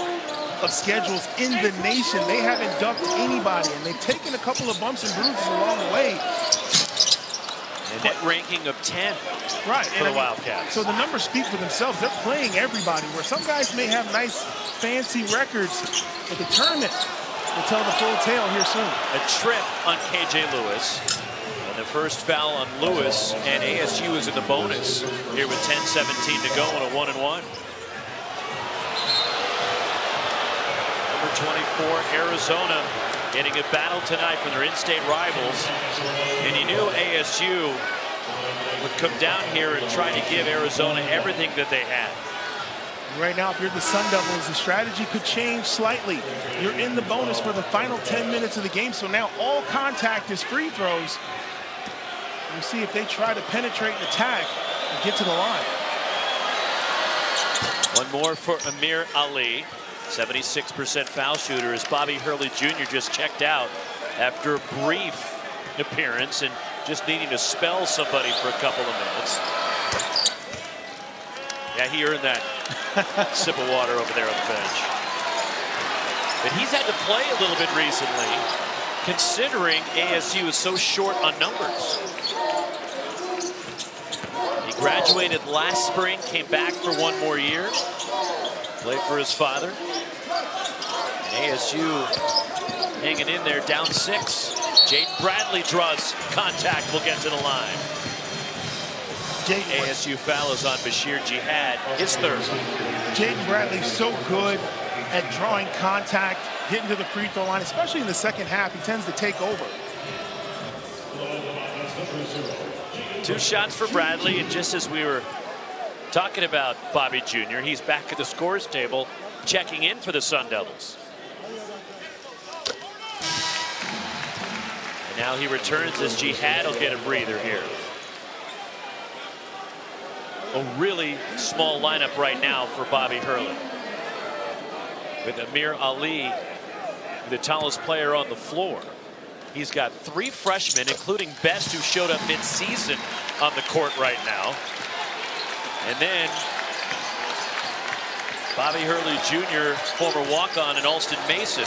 of schedules in the nation. They haven't ducked anybody, and they've taken a couple of bumps and bruises along the way. A net ranking of 10 right, for the Wildcats. So the numbers speak for themselves. They're playing everybody, where some guys may have nice, fancy records, but the tournament will tell the full tale here soon. A trip on KJ Lewis. And the first foul on Lewis, and ASU is in the bonus here with 10:17 to go on a 1-and-1. Number 24, Arizona, getting a battle tonight from their in-state rivals. And you knew ASU would come down here and try to give Arizona everything that they had. Right now, if you're the Sun Devils, the strategy could change slightly. You're in the bonus for the final 10 minutes of the game, so now all contact is free throws. We'll see if they try to penetrate and attack and get to the line. One more for Amir Ali. 76% foul shooter as Bobby Hurley Jr. just checked out after a brief appearance and just needing to spell somebody for a couple of minutes. Yeah, he earned that sip of water over there on the bench. But he's had to play a little bit recently, considering ASU is so short on numbers. He graduated last spring, came back for one more year, played for his father. And ASU hanging in there, down 6. Jaden Bradley draws contact, will get to the line. ASU foul is on Bashir Jihad, his third. Jaden Bradley's so good at drawing contact, getting to the free throw line, especially in the second half. He tends to take over. 2 shots for Bradley, and just as we were talking about Bobby Jr., he's back at the scores table, checking in for the Sun Devils. And now he returns as Jihad will get a breather here. A really small lineup right now for Bobby Hurley, with Amir Ali, the tallest player on the floor. He's got 3 freshmen, including Best, who showed up mid-season on the court right now. And then Bobby Hurley Jr., former walk-on, and Alston Mason.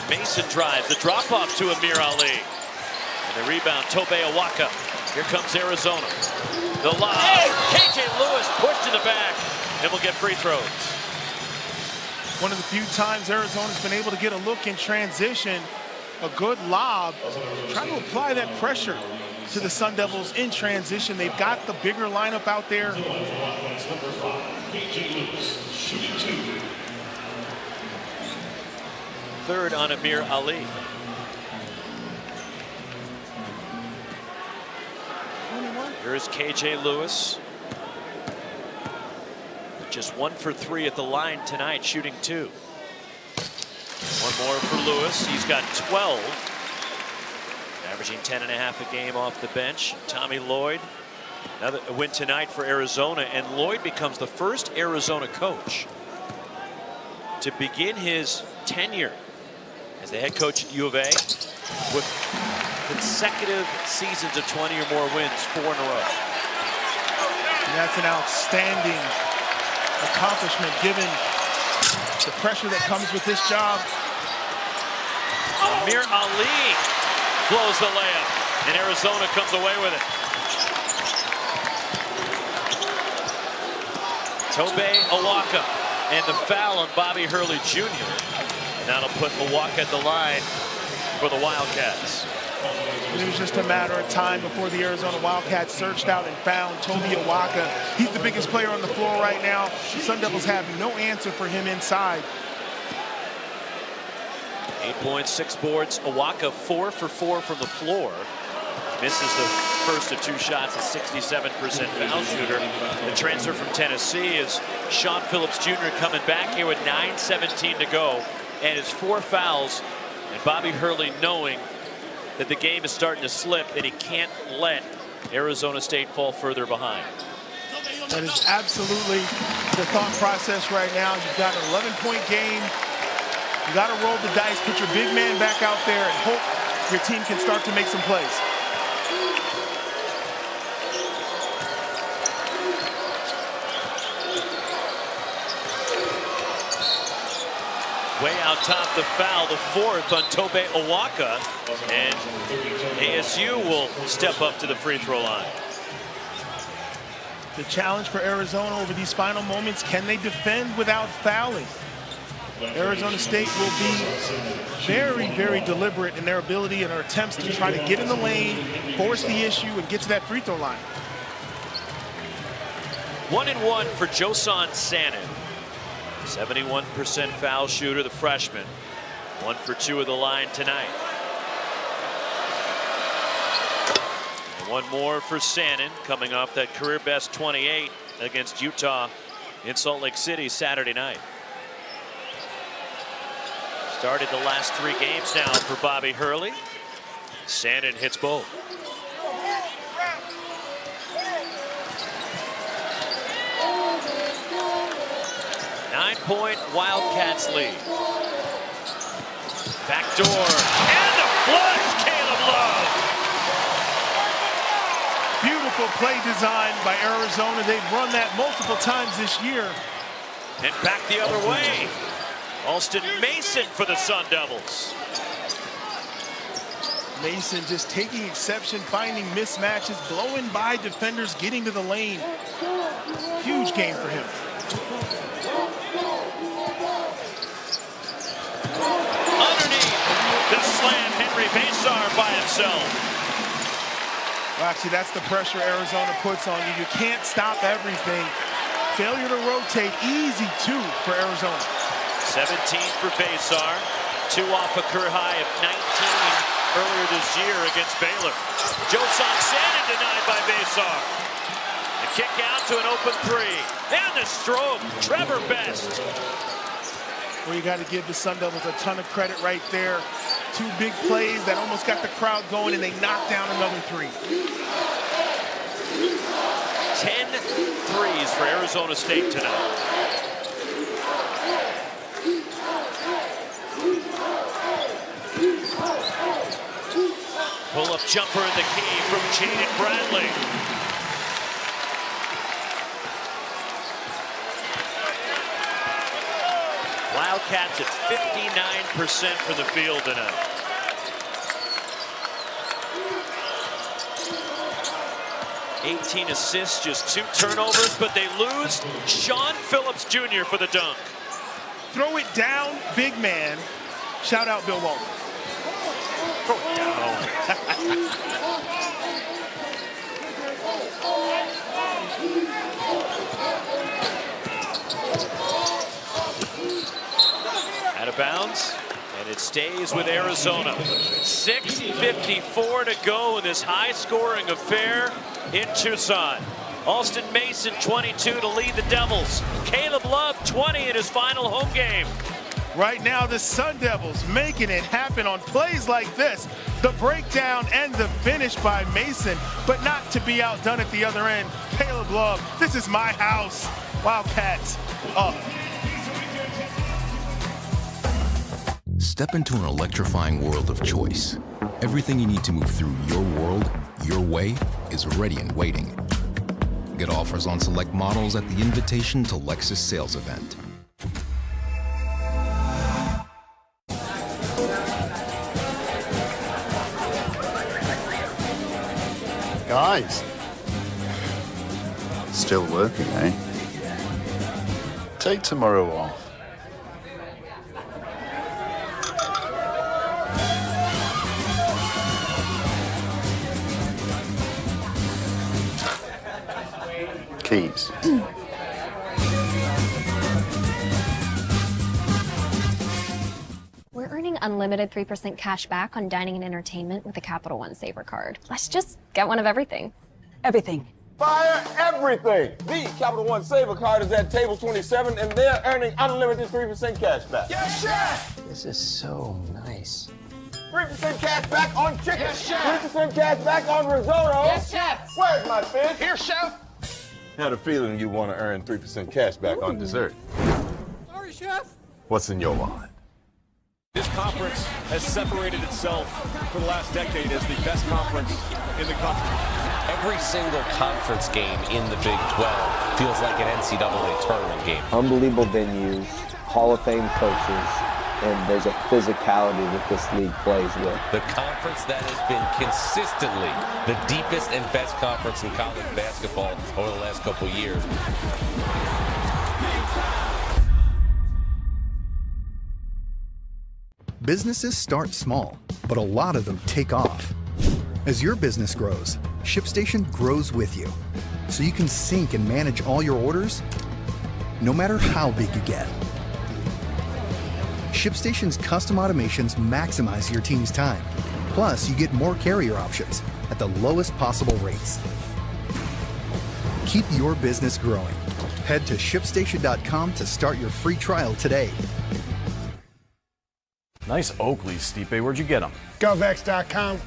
Mason drives the drop-off to Amir Ali. And the rebound, Tobe Awaka. Here comes Arizona. The lob. KJ Lewis pushed to the back and will get free throws. One of the few times Arizona's been able to get a look in transition. A good lob. Trying to apply that pressure to the Sun Devils in transition. They've got the bigger lineup out there. Third on Amir Ali. Here's KJ Lewis. Just 1 for 3 at the line tonight, shooting 2. One more for Lewis. He's got 12. Averaging 10.5 a game off the bench. Tommy Lloyd, another win tonight for Arizona, and Lloyd becomes the first Arizona coach to begin his tenure as the head coach at U of A with consecutive seasons of 20 or more wins, 4 in a row. And that's an outstanding accomplishment given the pressure that comes with this job. Amir Ali blows the layup, and Arizona comes away with it. Tobe Awaka and the foul on Bobby Hurley Jr. And that'll put Awaka at the line for the Wildcats. It was just a matter of time before the Arizona Wildcats searched out and found Tobe Awaka. He's the biggest player on the floor right now. The Sun Devils have no answer for him inside. 8 points, 6 boards. Awaka 4 for 4 from the floor. Misses the first of 2 shots, a 67% foul shooter. The transfer from Tennessee is Sean Phillips Jr. coming back here with 9:17 to go, and his 4 fouls. And Bobby Hurley knowing that the game is starting to slip, and he can't let Arizona State fall further behind. That is absolutely the thought process right now. You've got an 11-point game. You got to roll the dice, put your big man back out there, and hope your team can start to make some plays. Way out top the foul, the fourth on Tobe Owaka, and ASU will step up to the free throw line. The challenge for Arizona over these final moments, can they defend without fouling? Arizona State will be very, very deliberate in their ability and their attempts to try to get in the lane, force the issue, and get to that free throw line. 1-and-1 for Josan Sanin. 71% foul shooter, the freshman. 1 for 2 of the line tonight. And one more for Sanin, coming off that career best 28 against Utah in Salt Lake City Saturday night. Started the last 3 games now for Bobby Hurley. Sanin hits both. Nine-point Wildcats lead. Backdoor and a flush, Caleb Love. Beautiful play design by Arizona. They've run that multiple times this year. And back the other way. Alston Mason for the Sun Devils. Mason just taking exception, finding mismatches, blowing by defenders, getting to the lane. Huge game for him. Underneath the slam, Henry Basar by himself. Well, actually, that's the pressure Arizona puts on you. You can't stop everything. Failure to rotate, easy two for Arizona. 17 for Basar, 2 off a career high of 19 earlier this year against Baylor. Josan Sanin denied by Basar. The kick out to an open 3. And the stroke, Trevor Best. Well, you got to give the Sun Devils a ton of credit right there. 2 big plays that almost got the crowd going, and they knocked down another 3. 10 threes for Arizona State tonight. Pull-up jumper in the key from Jaden Bradley. Wildcats at 59% from the field tonight. $18 assists, just 2 turnovers, but they lose Sean Phillips Jr. for the dunk. Throw it down, big man. Shout out Bill Walton. Throw it down. Out of bounds, and it stays with Arizona. 6:54 to go in this high-scoring affair in Tucson. Alston Mason, 22 to lead the Devils. Caleb Love, 20 in his final home game. Right now, the Sun Devils making it happen on plays like this. The breakdown and the finish by Mason, but not to be outdone at the other end. Caleb Love, this is my house. Wildcats up. Step into an electrifying world of choice. Everything you need to move through your world, your way, is ready and waiting. Get offers on select models at the Invitation to Lexus sales event. Guys, still working, eh? Take tomorrow off. Keys. We're earning unlimited 3% cash back on dining and entertainment with the Capital One Saver card. Let's just get one of everything. Everything. Fire everything! The Capital One Saver card is at table 27, and they're earning unlimited 3% cash back. Yes, chef! This is so nice. 3% cash back on chicken. Yes, chef! 3% cash back on risotto. Yes, chef! Where's my fish? Here, chef! Had a feeling you want to earn 3% cash back on dessert. Sorry, chef! What's in your wallet? This conference has separated itself for the last decade as the best conference in the country. Every single conference game in the Big 12 feels like an NCAA tournament game. Unbelievable venues, Hall of Fame coaches, and there's a physicality that this league plays with. The conference that has been consistently the deepest and best conference in college basketball over the last couple of years. Businesses start small, but a lot of them take off. As your business grows, ShipStation grows with you, so you can sync and manage all your orders, no matter how big you get. ShipStation's custom automations maximize your team's time. Plus, you get more carrier options at the lowest possible rates. Keep your business growing. Head to ShipStation.com to start your free trial today. Nice Oakleys, Stipe. Where'd you get them? GovX.com.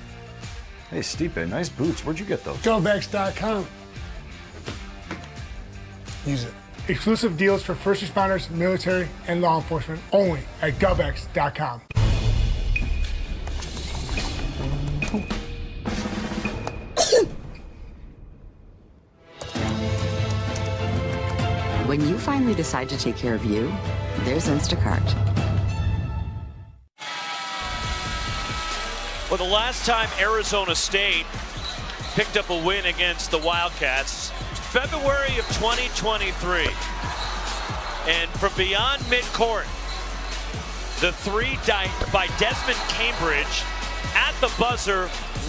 Hey, Stipe, nice boots. Where'd you get those? GovX.com. Use it. Exclusive deals for first responders, military, and law enforcement only at GovX.com. When you finally decide to take care of you, there's Instacart. Well, the last time Arizona State picked up a win against the Wildcats, February of 2023. And from beyond midcourt, the three by Desmond Cambridge at the buzzer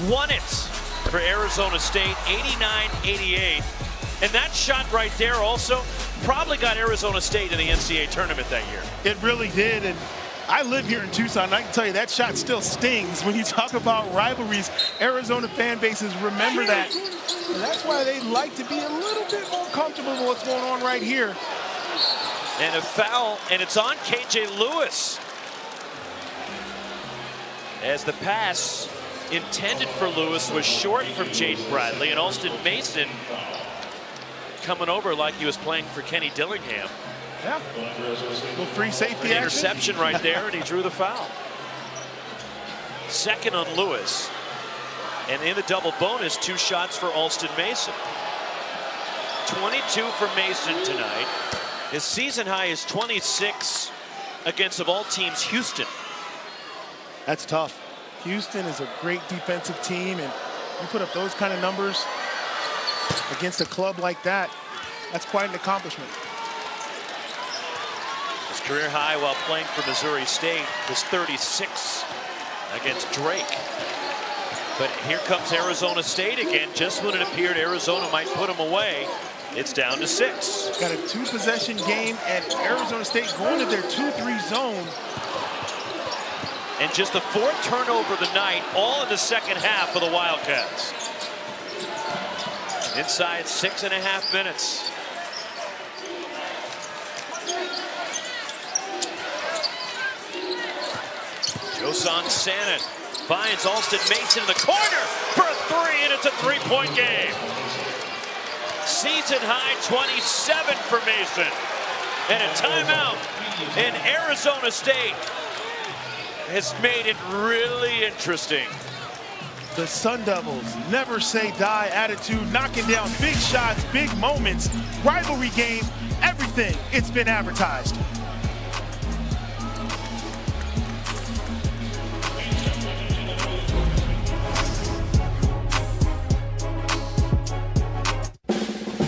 won it for Arizona State, 89-88. And that shot right there also probably got Arizona State in the NCAA tournament that year. It really did. And I live here in Tucson, and I can tell you that shot still stings. When you talk about rivalries, Arizona fan bases remember that. And that's why they like to be a little bit more comfortable with what's going on right here. And a foul, and it's on KJ Lewis. As the pass intended for Lewis was short from Jaden Bradley, and Alston Mason coming over like he was playing for Kenny Dillingham. Yeah, little free safety action. Interception right there, and he drew the foul. Second on Lewis. And in the double bonus, 2 shots for Alston Mason. 22 for Mason tonight. His season high is 26 against, of all teams, Houston. That's tough. Houston is a great defensive team, and you put up those kind of numbers against a club like that, that's quite an accomplishment. His career high while playing for Missouri State was 36 against Drake. But here comes Arizona State again. Just when it appeared Arizona might put him away, it's down to 6. Got a 2-possession game, and Arizona State going to their 2-3 zone. And just the 4th turnover of the night, all in the second half for the Wildcats. Inside 6.5 minutes. Josan Sanin finds Alston Mason in the corner for a 3, and it's a 3-point game. Season high 27 for Mason. And a timeout. And Arizona State has made it really interesting. The Sun Devils never say die attitude, knocking down big shots, big moments, rivalry game, everything. It's been advertised.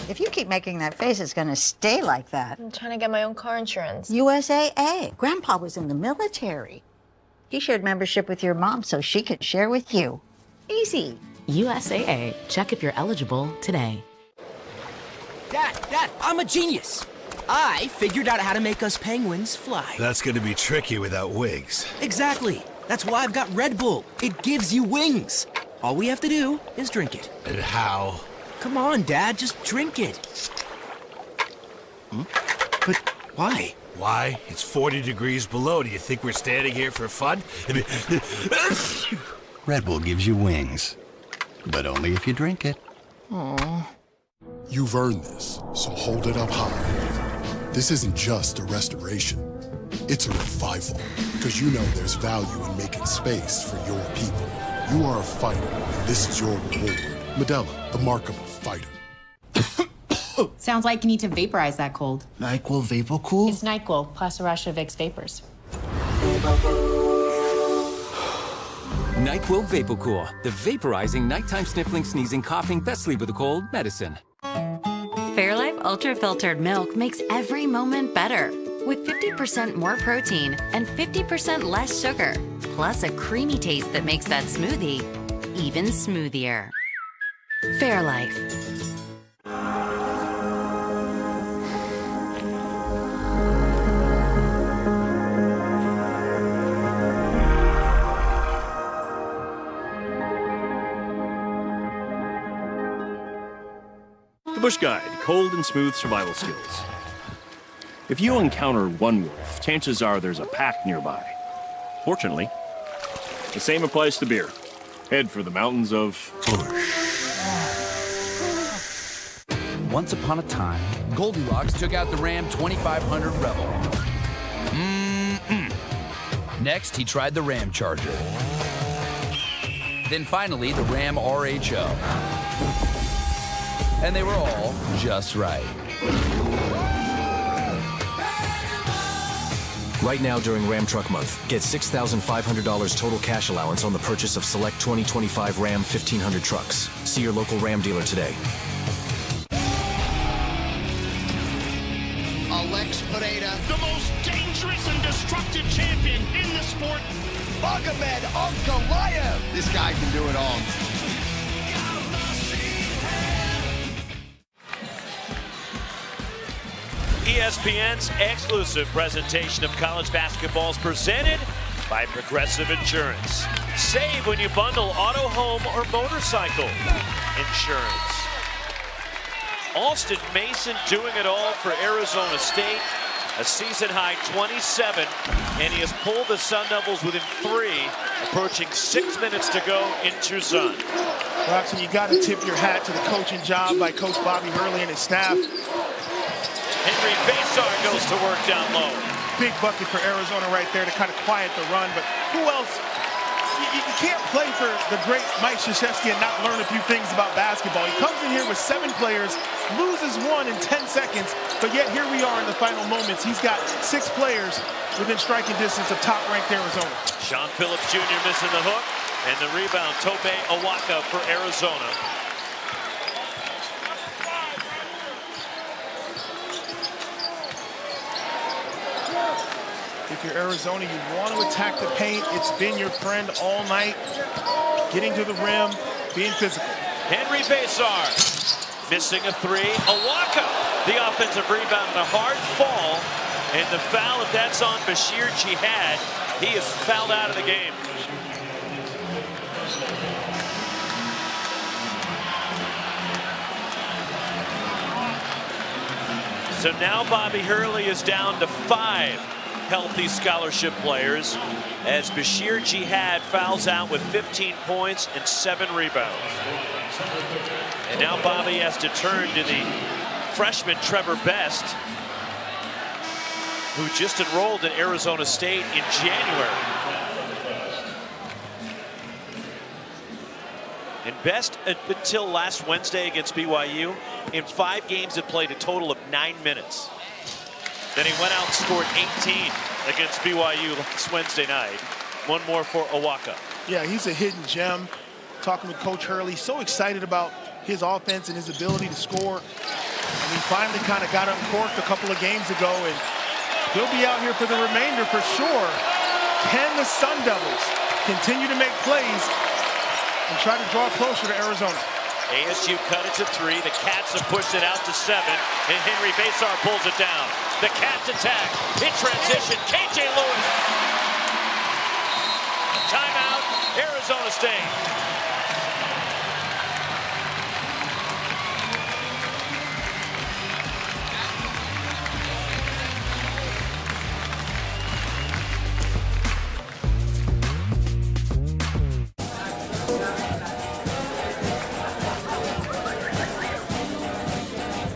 If you keep making that face, it's going to stay like that. I'm trying to get my own car insurance. USAA. Grandpa was in the military. He shared membership with your mom so she could share with you. Easy. USAA. Check if you're eligible today. Dad, I'm a genius. I figured out how to make us penguins fly. That's gonna be tricky without wings. Exactly. That's why I've got Red Bull. It gives you wings. All we have to do is drink it. And how? Come on, Dad, just drink it. But why? Why? It's 40 degrees below. Do you think we're standing here for fun? Red Bull gives you wings, but only if you drink it. Aww. You've earned this, so hold it up high. This isn't just a restoration. It's a revival, because you know there's value in making space for your people. You are a fighter, and this is your reward. Modelo, the mark of a fighter. Sounds like you need to vaporize that cold. NyQuil Vapor Cool? It's NyQuil, plus a rush of Vicks Vapors. NyQuil VapoCool, the vaporizing nighttime sniffling, sneezing, coughing, best sleep with a cold medicine. Fairlife Ultra Filtered Milk makes every moment better. With 50% more protein and 50% less sugar, plus a creamy taste that makes that smoothie even smoothier. Fairlife. The Bush Guide, cold and smooth survival skills. If you encounter one wolf, chances are there's a pack nearby. Fortunately, the same applies to beer. Head for the mountains of Bush. Once upon a time, Goldilocks took out the Ram 2500 Rebel. Next, he tried the Ram Charger. Then finally, the Ram RHO. And they were all just right. Right now during Ram Truck Month, get $6,500 total cash allowance on the purchase of select 2025 Ram 1500 trucks. See your local Ram dealer today. Alex Pereira, the most dangerous and destructive champion in the sport. Magomed Ankalaev. This guy can do it all. ESPN's exclusive presentation of college basketball is presented by Progressive Insurance. Save when you bundle auto, home, or motorcycle insurance. Alston Mason doing it all for Arizona State. A season-high 27, and he has pulled the Sun Devils within 3, approaching 6 minutes to go in Tucson. Robson, you got to tip your hat to the coaching job by Coach Bobby Hurley and his staff. Henry Basar goes to work down low. Big bucket for Arizona right there to kind of quiet the run, but who else? You can't play for the great Mike Krzyzewski and not learn a few things about basketball. He comes in here with 7 players, loses 1 in 10 seconds, but yet here we are in the final moments. He's got 6 players within striking distance of top-ranked Arizona. Sean Phillips Jr. missing the hook, and the rebound, Tobe Awaka for Arizona. If you're Arizona, you want to attack the paint. It's been your friend all night. Getting to the rim, being physical. Henry Basar missing a 3. Awaka, the offensive rebound, and a hard fall. And the foul, if that's on Bashir Jihad, he is fouled out of the game. So now Bobby Hurley is down to 5 healthy scholarship players as Bashir Jihad fouls out with 15 points and 7 rebounds. And now Bobby has to turn to the freshman Trevor Best, who just enrolled at Arizona State in January. And Best, until last Wednesday against BYU, in 5 games had played a total of 9 minutes. Then he went out and scored 18 against BYU last Wednesday night. 1 more for Awaka. Yeah, he's a hidden gem. Talking with Coach Hurley, so excited about his offense and his ability to score. And he finally kind of got uncorked a couple of games ago, and he'll be out here for the remainder for sure. Can the Sun Devils continue to make plays and try to draw closer to Arizona? ASU cut it to 3. The Cats have pushed it out to 7, and Henry Basar pulls it down. The Cats attack in transition. KJ Lewis. Timeout, Arizona State.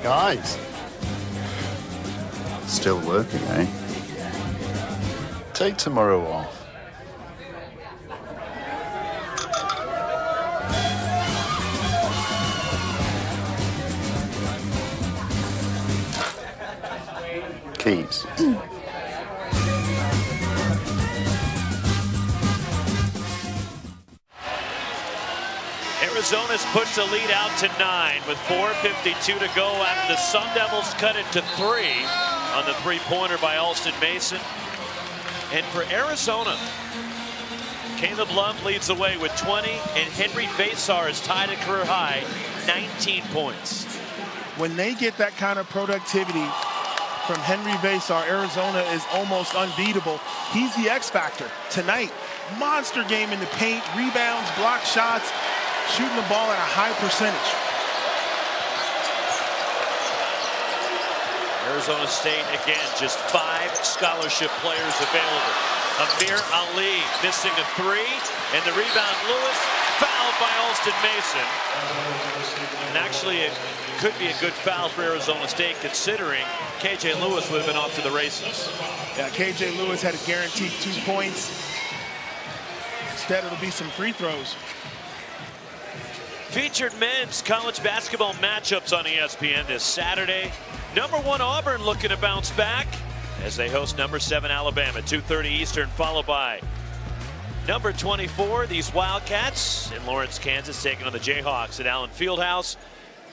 Guys. Still working, eh? Take tomorrow off. Keys. Arizona's pushed the lead out to 9 with 4:52 to go after the Sun Devils cut it to 3 on the three-pointer by Alston Mason. And for Arizona, Caleb Love leads the way with 20, and Henry Vasar is tied at career high, 19 points. When they get that kind of productivity from Henry Vasar, Arizona is almost unbeatable. He's the X factor tonight. Monster game in the paint, rebounds, block shots, shooting the ball at a high percentage. Arizona State, again, just 5 scholarship players available. Amir Ali missing a 3, and the rebound, Lewis, fouled by Alston Mason. And actually, it could be a good foul for Arizona State, considering KJ Lewis would have been off to the races. Yeah, KJ Lewis had a guaranteed 2 points. Instead, it'll be some free throws. Featured men's college basketball matchups on ESPN this Saturday. Number 1 Auburn looking to bounce back as they host number 7 Alabama, 2:30 Eastern, followed by number 24, these Wildcats in Lawrence, Kansas, taking on the Jayhawks at Allen Fieldhouse.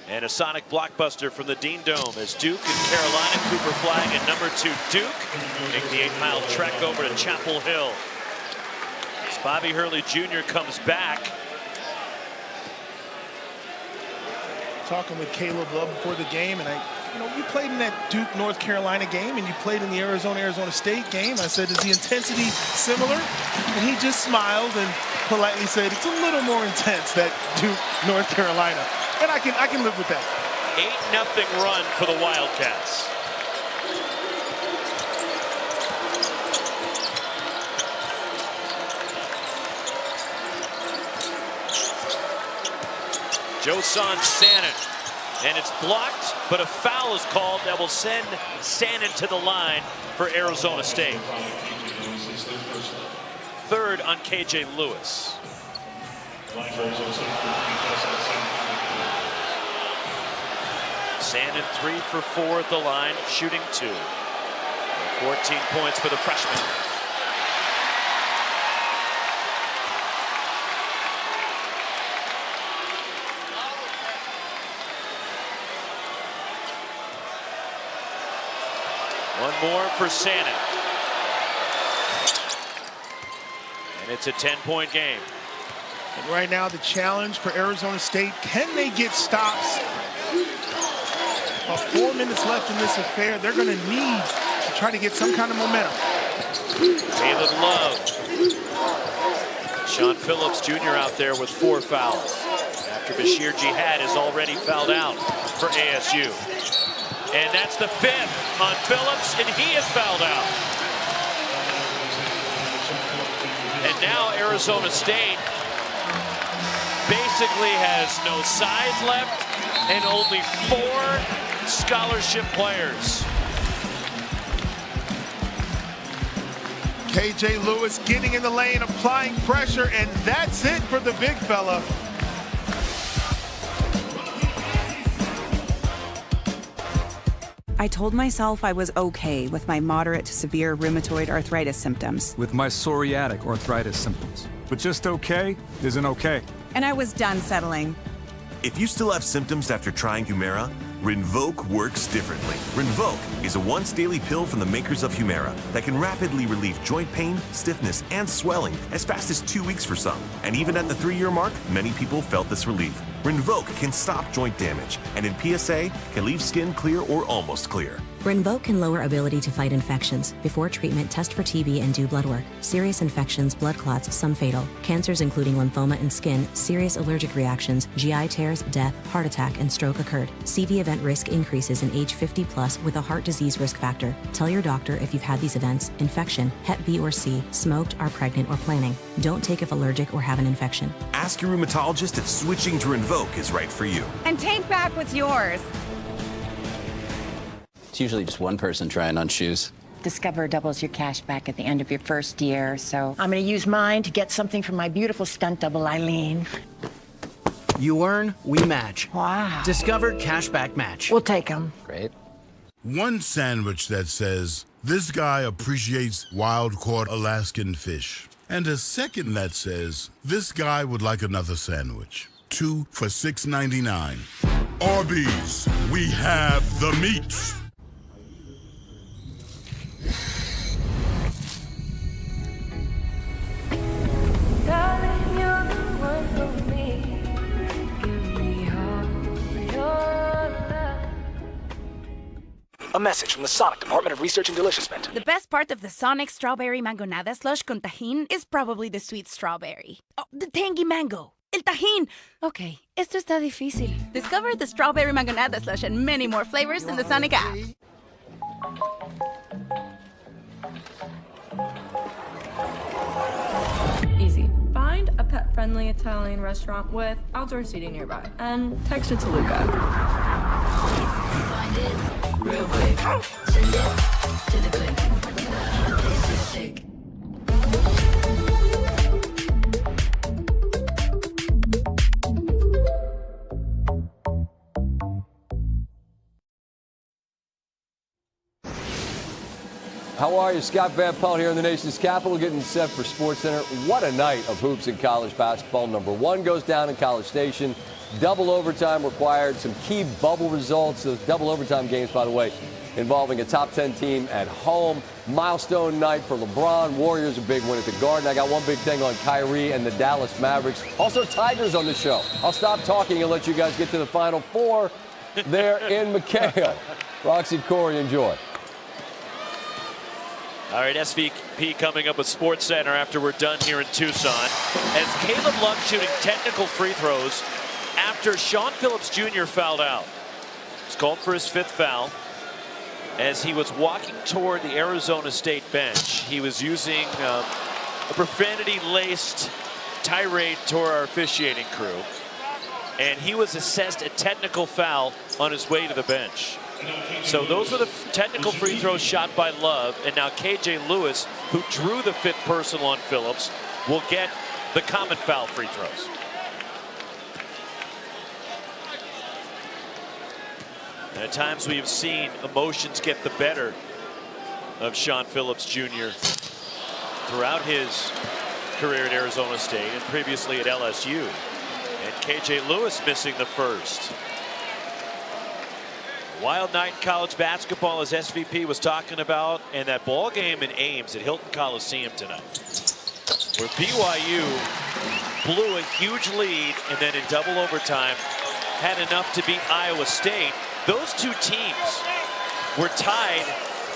And a sonic blockbuster from the Dean Dome as Duke and Carolina, Cooper Flag and number 2 Duke make the 8-mile trek over to Chapel Hill. As Bobby Hurley Jr. comes back. Talking with Caleb Love before the game, and you played in that Duke North Carolina game, and you played in the Arizona State game. I said, is the intensity similar? And he just smiled and politely said, it's a little more intense, that Duke North Carolina. And I can live with that. 8-0 run for the Wildcats. Josan Sanin, and it's blocked, but a foul is called that will send Sanin to the line for Arizona State. Third on KJ Lewis. Sanin 3 for 4 at the line, shooting 2. 14 points for the freshman. One more for Sanin. And it's a 10-point game. And right now, the challenge for Arizona State, can they get stops? About 4 minutes left in this affair. They're going to need to try to get some kind of momentum. Caleb Love. Sean Phillips Jr. out there with 4 fouls. After Bashir Jihad is already fouled out for ASU. And that's the 5th on Phillips, and he is fouled out. And now Arizona State basically has no size left and only 4 scholarship players. KJ Lewis getting in the lane, applying pressure, and that's it for the big fella. I told myself I was okay with my moderate to severe rheumatoid arthritis symptoms. With my psoriatic arthritis symptoms. But just okay isn't okay. And I was done settling. If you still have symptoms after trying Humira, Rinvoq works differently. Rinvoq is a once-daily pill from the makers of Humira that can rapidly relieve joint pain, stiffness, and swelling as fast as 2 weeks for some. And even at the 3-year mark, many people felt this relief. Rinvoq can stop joint damage, and in PSA, can leave skin clear or almost clear. Rinvoq can lower ability to fight infections. Before treatment, test for TB and do blood work. Serious infections, blood clots, some fatal. Cancers including lymphoma and skin, serious allergic reactions, GI tears, death, heart attack, and stroke occurred. CV event risk increases in age 50 plus with a heart disease risk factor. Tell your doctor if you've had these events, infection, Hep B or C, smoked, are pregnant, or planning. Don't take if allergic or have an infection. Ask your rheumatologist if switching to Rinvoq is right for you. And take back what's yours. It's usually just one person trying on shoes. Discover doubles your cash back at the end of your first year, so I'm going to use mine to get something for my beautiful stunt double, Eileen. You earn, we match. Wow. Discover Cashback Match. We'll take them. Great. One sandwich that says, this guy appreciates wild-caught Alaskan fish. And a second that says, this guy would like another sandwich. 2 for $6.99. Arby's, we have the meats. Darling, you're the one for me. Give me all your love. A message from the Sonic Department of Research and Deliciousment. The best part of the Sonic Strawberry Mangonada Slush con Tajín is probably the sweet strawberry. Oh, the tangy mango. El Tajín. Okay, esto está difícil. Discover the Strawberry Mangonada Slush and many more flavors in the Sonic app. Easy. Find a pet-friendly Italian restaurant with outdoor seating nearby and text it to Luca. Find it real quick. Send it to the click. This is sick. How are you? Scott Van Pelt here in the nation's capital, getting set for SportsCenter. What a night of hoops in college basketball. Number one goes down in College Station. Double overtime required. Some key bubble results. Those double overtime games, by the way, involving a top 10 team at home. Milestone night for LeBron. Warriors, a big win at the Garden. I got one big thing on Kyrie and the Dallas Mavericks. Also, Tigers on the show. I'll stop talking and let you guys get to the Final Four there in McKale. Roxy, Corey, enjoy. All right, SVP coming up with SportsCenter after we're done here in Tucson. As Caleb Love shooting technical free throws after Sean Phillips Jr. fouled out. He's called for his 5th foul. As he was walking toward the Arizona State bench, he was using a profanity-laced tirade toward our officiating crew. And he was assessed a technical foul on his way to the bench. So those were the technical free throws shot by Love, and now KJ Lewis, who drew the 5th personal on Phillips, will get the common foul free throws. And at times we have seen emotions get the better of Sean Phillips Jr. throughout his career at Arizona State and previously at LSU. And KJ Lewis missing the first. Wild night in college basketball, as SVP was talking about, and that ball game in Ames at Hilton Coliseum tonight, where BYU blew a huge lead and then in double overtime had enough to beat Iowa State. Those two teams were tied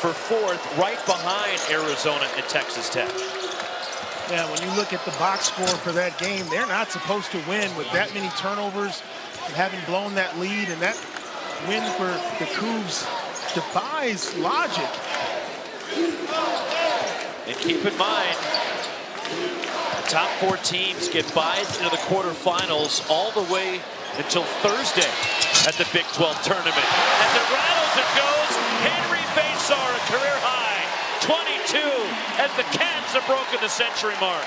for 4th, right behind Arizona and Texas Tech. Yeah, when you look at the box score for that game, they're not supposed to win with that many turnovers and having blown that lead, and that win for the Cougs defies logic. And keep in mind, the top 4 teams get buys into the quarterfinals all the way until Thursday at the Big 12 tournament. As it rattles, it goes. Henry Basar, a career high, 22, as the Cats have broken the century mark.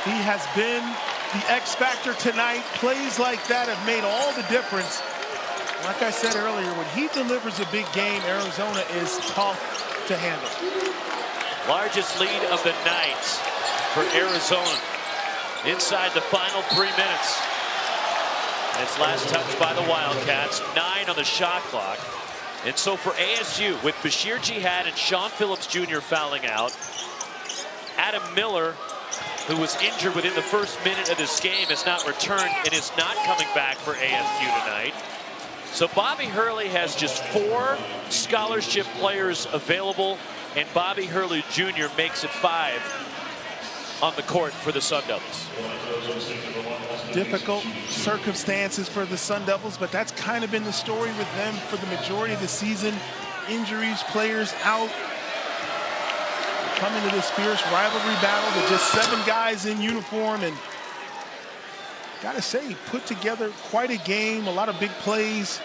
He has been the X factor tonight. Plays like that have made all the difference. Like I said earlier, when he delivers a big game, Arizona is tough to handle. Largest lead of the night for Arizona inside the final 3 minutes. And it's last touched by the Wildcats, 9 on the shot clock. And so for ASU, with Bashir Jihad and Sean Phillips Jr. fouling out, Adam Miller, who was injured within the first minute of this game, has not returned and is not coming back for ASU tonight. So Bobby Hurley has just 4 scholarship players available, and Bobby Hurley Jr. makes it 5 on the court for the Sun Devils. Difficult circumstances for the Sun Devils, but that's kind of been the story with them for the majority of the season. Injuries, players out. Coming to this fierce rivalry battle with just 7 guys in uniform, and gotta say, he put together quite a game, a lot of big plays,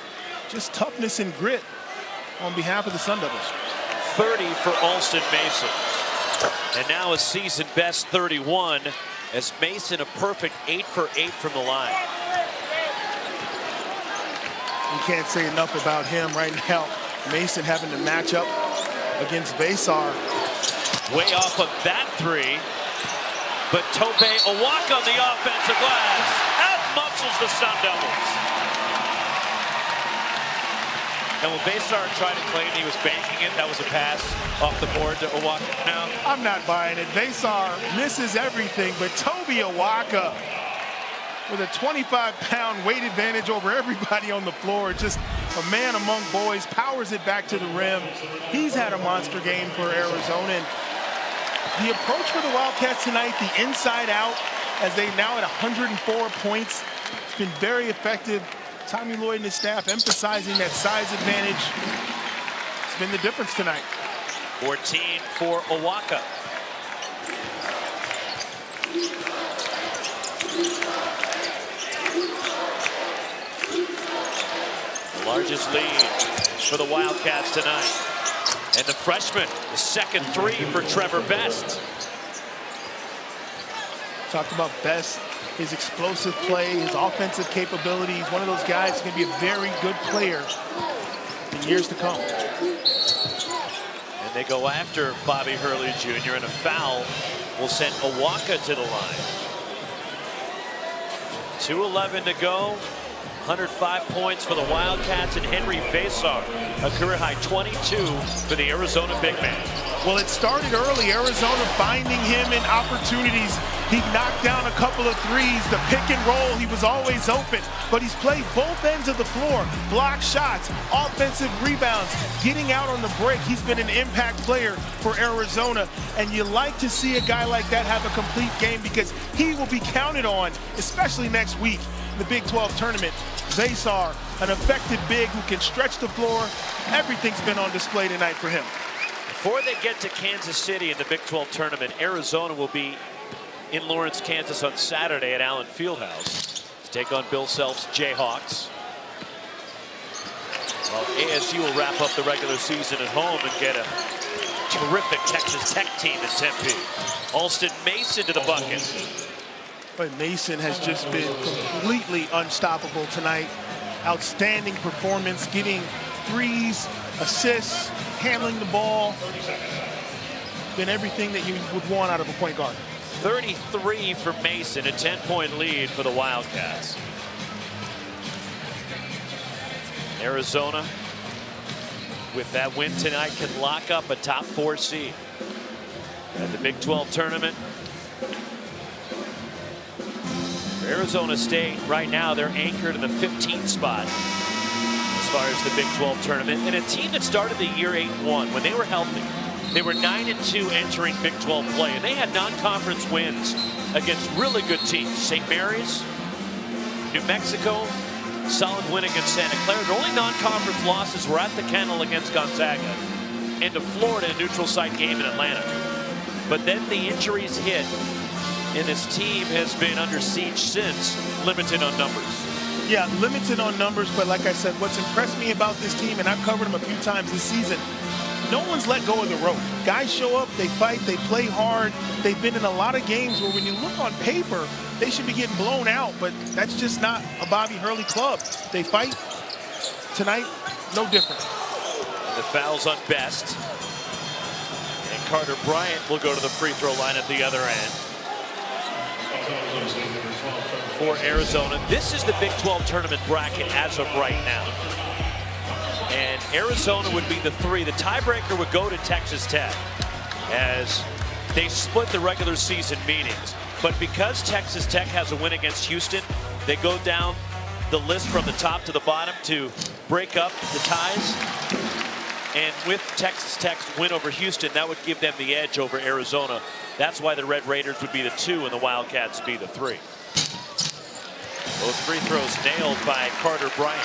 just toughness and grit on behalf of the Sun Devils. 30 for Alston Mason. And now a season best 31, as Mason a perfect 8 for 8 from the line. You can't say enough about him right now. Mason having to match up against Basar. Way off of that 3. But Tobe Awaka on the offensive glass out-muscles the Sun Devils. And when Baystar tried to claim he was banking it, that was a pass off the board to Awaka. Now, I'm not buying it. Baystar misses everything, but Tobe Awaka with a 25-pound weight advantage over everybody on the floor. Just a man among boys, powers it back to the rim. He's had a monster game for Arizona. And the approach for the Wildcats tonight, the inside out, as they now at 104 points, it's been very effective. Tommy Lloyd and his staff emphasizing that size advantage. It's been the difference tonight. 14 for Awaka. The largest lead for the Wildcats tonight. And the freshman, the second three for Trevor Best. Talked about Best, his explosive play, his offensive capabilities. One of those guys who's going to be a very good player in years to come. And they go after Bobby Hurley Jr. and a foul will send Awaka to the line. 2:11 to go. 105 points for the Wildcats and Henry Baystar, a career-high 22 for the Arizona big man. Well, it started early. Arizona finding him in opportunities. He knocked down a couple of threes. The pick and roll, he was always open. But he's played both ends of the floor. Block shots, offensive rebounds, getting out on the break. He's been an impact player for Arizona. And you like to see a guy like that have a complete game because he will be counted on, especially next week in the Big 12 tournament. Baystar, an effective big who can stretch the floor. Everything's been on display tonight for him. Before they get to Kansas City in the Big 12 tournament, Arizona will be in Lawrence, Kansas on Saturday at Allen Fieldhouse to take on Bill Self's Jayhawks. Well, ASU will wrap up the regular season at home and get a terrific Texas Tech team in Tempe. Alston Mason to the bucket. But Mason has just been completely unstoppable tonight. Outstanding performance, getting threes, assists, handling the ball. Been everything that you would want out of a point guard. 33 for Mason, a 10-point lead for the Wildcats. Arizona, with that win tonight, can lock up a top 4 seed at the Big 12 tournament. For Arizona State, right now, they're anchored in the 15th spot as far as the Big 12 tournament. And a team that started the year 8-1 when they were healthy. They were 9-2 entering Big 12 play, and they had non-conference wins against really good teams. St. Mary's, New Mexico, solid win against Santa Clara. Their only non-conference losses were at the Kennel against Gonzaga and to Florida, a neutral site game in Atlanta. But then the injuries hit, and this team has been under siege since, limited on numbers. Yeah, limited on numbers, but like I said, what's impressed me about this team, and I've covered them a few times this season, no one's let go of the rope. Guys show up, they fight, they play hard. They've been in a lot of games where when you look on paper, they should be getting blown out, but that's just not a Bobby Hurley club. They fight. Tonight, no different. And the foul's on Best. And Carter Bryant will go to the free throw line at the other end. For Arizona, this is the Big 12 tournament bracket as of right now. And Arizona would be the 3. The tiebreaker would go to Texas Tech as they split the regular season meetings. But because Texas Tech has a win against Houston, they go down the list from the top to the bottom to break up the ties. And with Texas Tech's win over Houston, that would give them the edge over Arizona. That's why the Red Raiders would be the 2 and the Wildcats would be the 3. Both free throws nailed by Carter Bryant.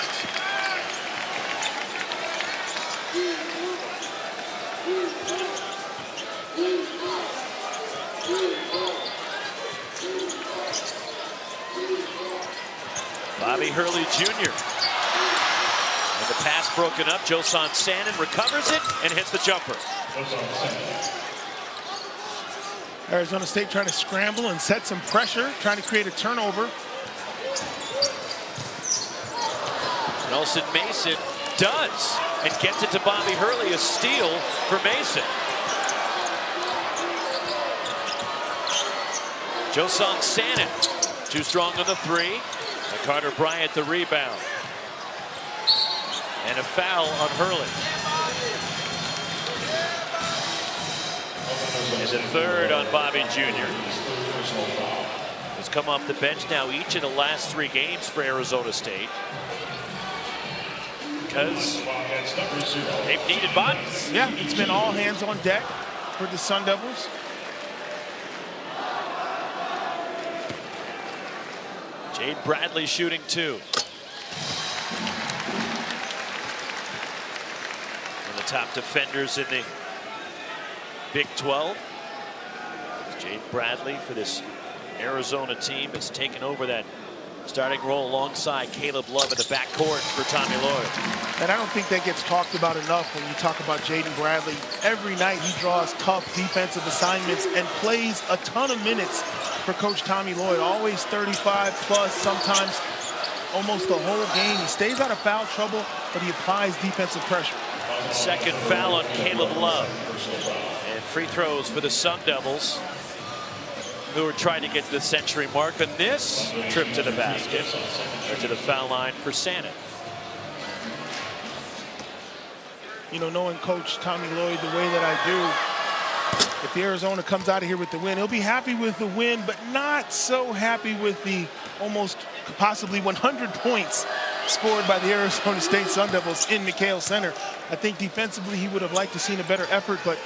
Bobby Hurley Jr. And the pass broken up. Josan Sannon recovers it and hits the jumper. Arizona State trying to scramble and set some pressure, trying to create a turnover. Nelson Mason does and gets it to Bobby Hurley, a steal for Mason. Josan Sanet, too strong on the three. And Carter Bryant the rebound. And a foul on Hurley. And the third on Bobby Jr. Has come off the bench now each of the last 3 games for Arizona State. Because they've needed bodies. Yeah, it's been all hands on deck for the Sun Devils. Jade Bradley shooting 2. One of the top defenders in the Big 12. Jade Bradley for this Arizona team has taken over that starting role alongside Caleb Love in the backcourt for Tommy Lloyd. And I don't think that gets talked about enough when you talk about Jaden Bradley. Every night he draws tough defensive assignments and plays a ton of minutes for Coach Tommy Lloyd. Always 35 plus, sometimes almost the whole game. He stays out of foul trouble, but he applies defensive pressure. Second foul on Caleb Love. And free throws for the Sun Devils, who are trying to get to the century mark. And this trip to the basket, or to the foul line for Sanet. You know, knowing Coach Tommy Lloyd the way that I do, if the Arizona comes out of here with the win, he'll be happy with the win, but not so happy with the almost possibly 100 points scored by the Arizona State Sun Devils in McHale Center. I think defensively he would have liked to seen a better effort, but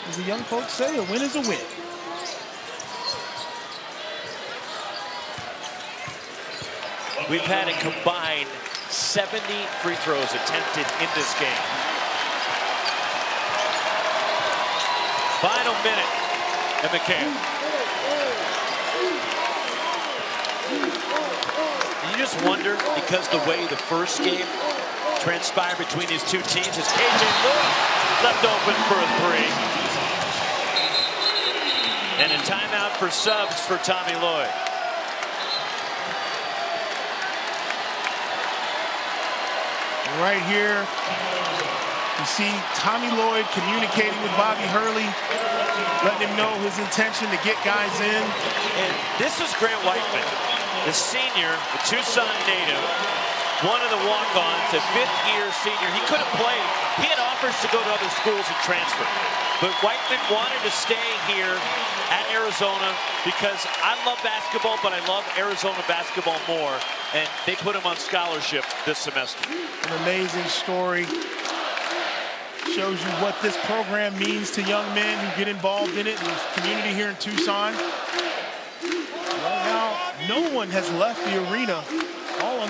as the young folks say, a win is a win. We've had a combined 70 free throws attempted in this game. Final minute in the camp. You just wonder, because the way the first game transpired between these two teams, is KJ Lewis left open for a 3. And a timeout for subs for Tommy Lloyd. Right here, you see Tommy Lloyd communicating with Bobby Hurley, letting him know his intention to get guys in. And this is Grant Whiteman, the senior, the Tucson native, one of the walk-ons, a fifth-year senior. He couldn't play. He had offers to go to other schools and transfer. But Whiteman wanted to stay here at Arizona because I love basketball, but I love Arizona basketball more. And they put him on scholarship this semester. An amazing story. Shows you what this program means to young men who get involved in it and the community here in Tucson. Right now, no one has left the arena. All on the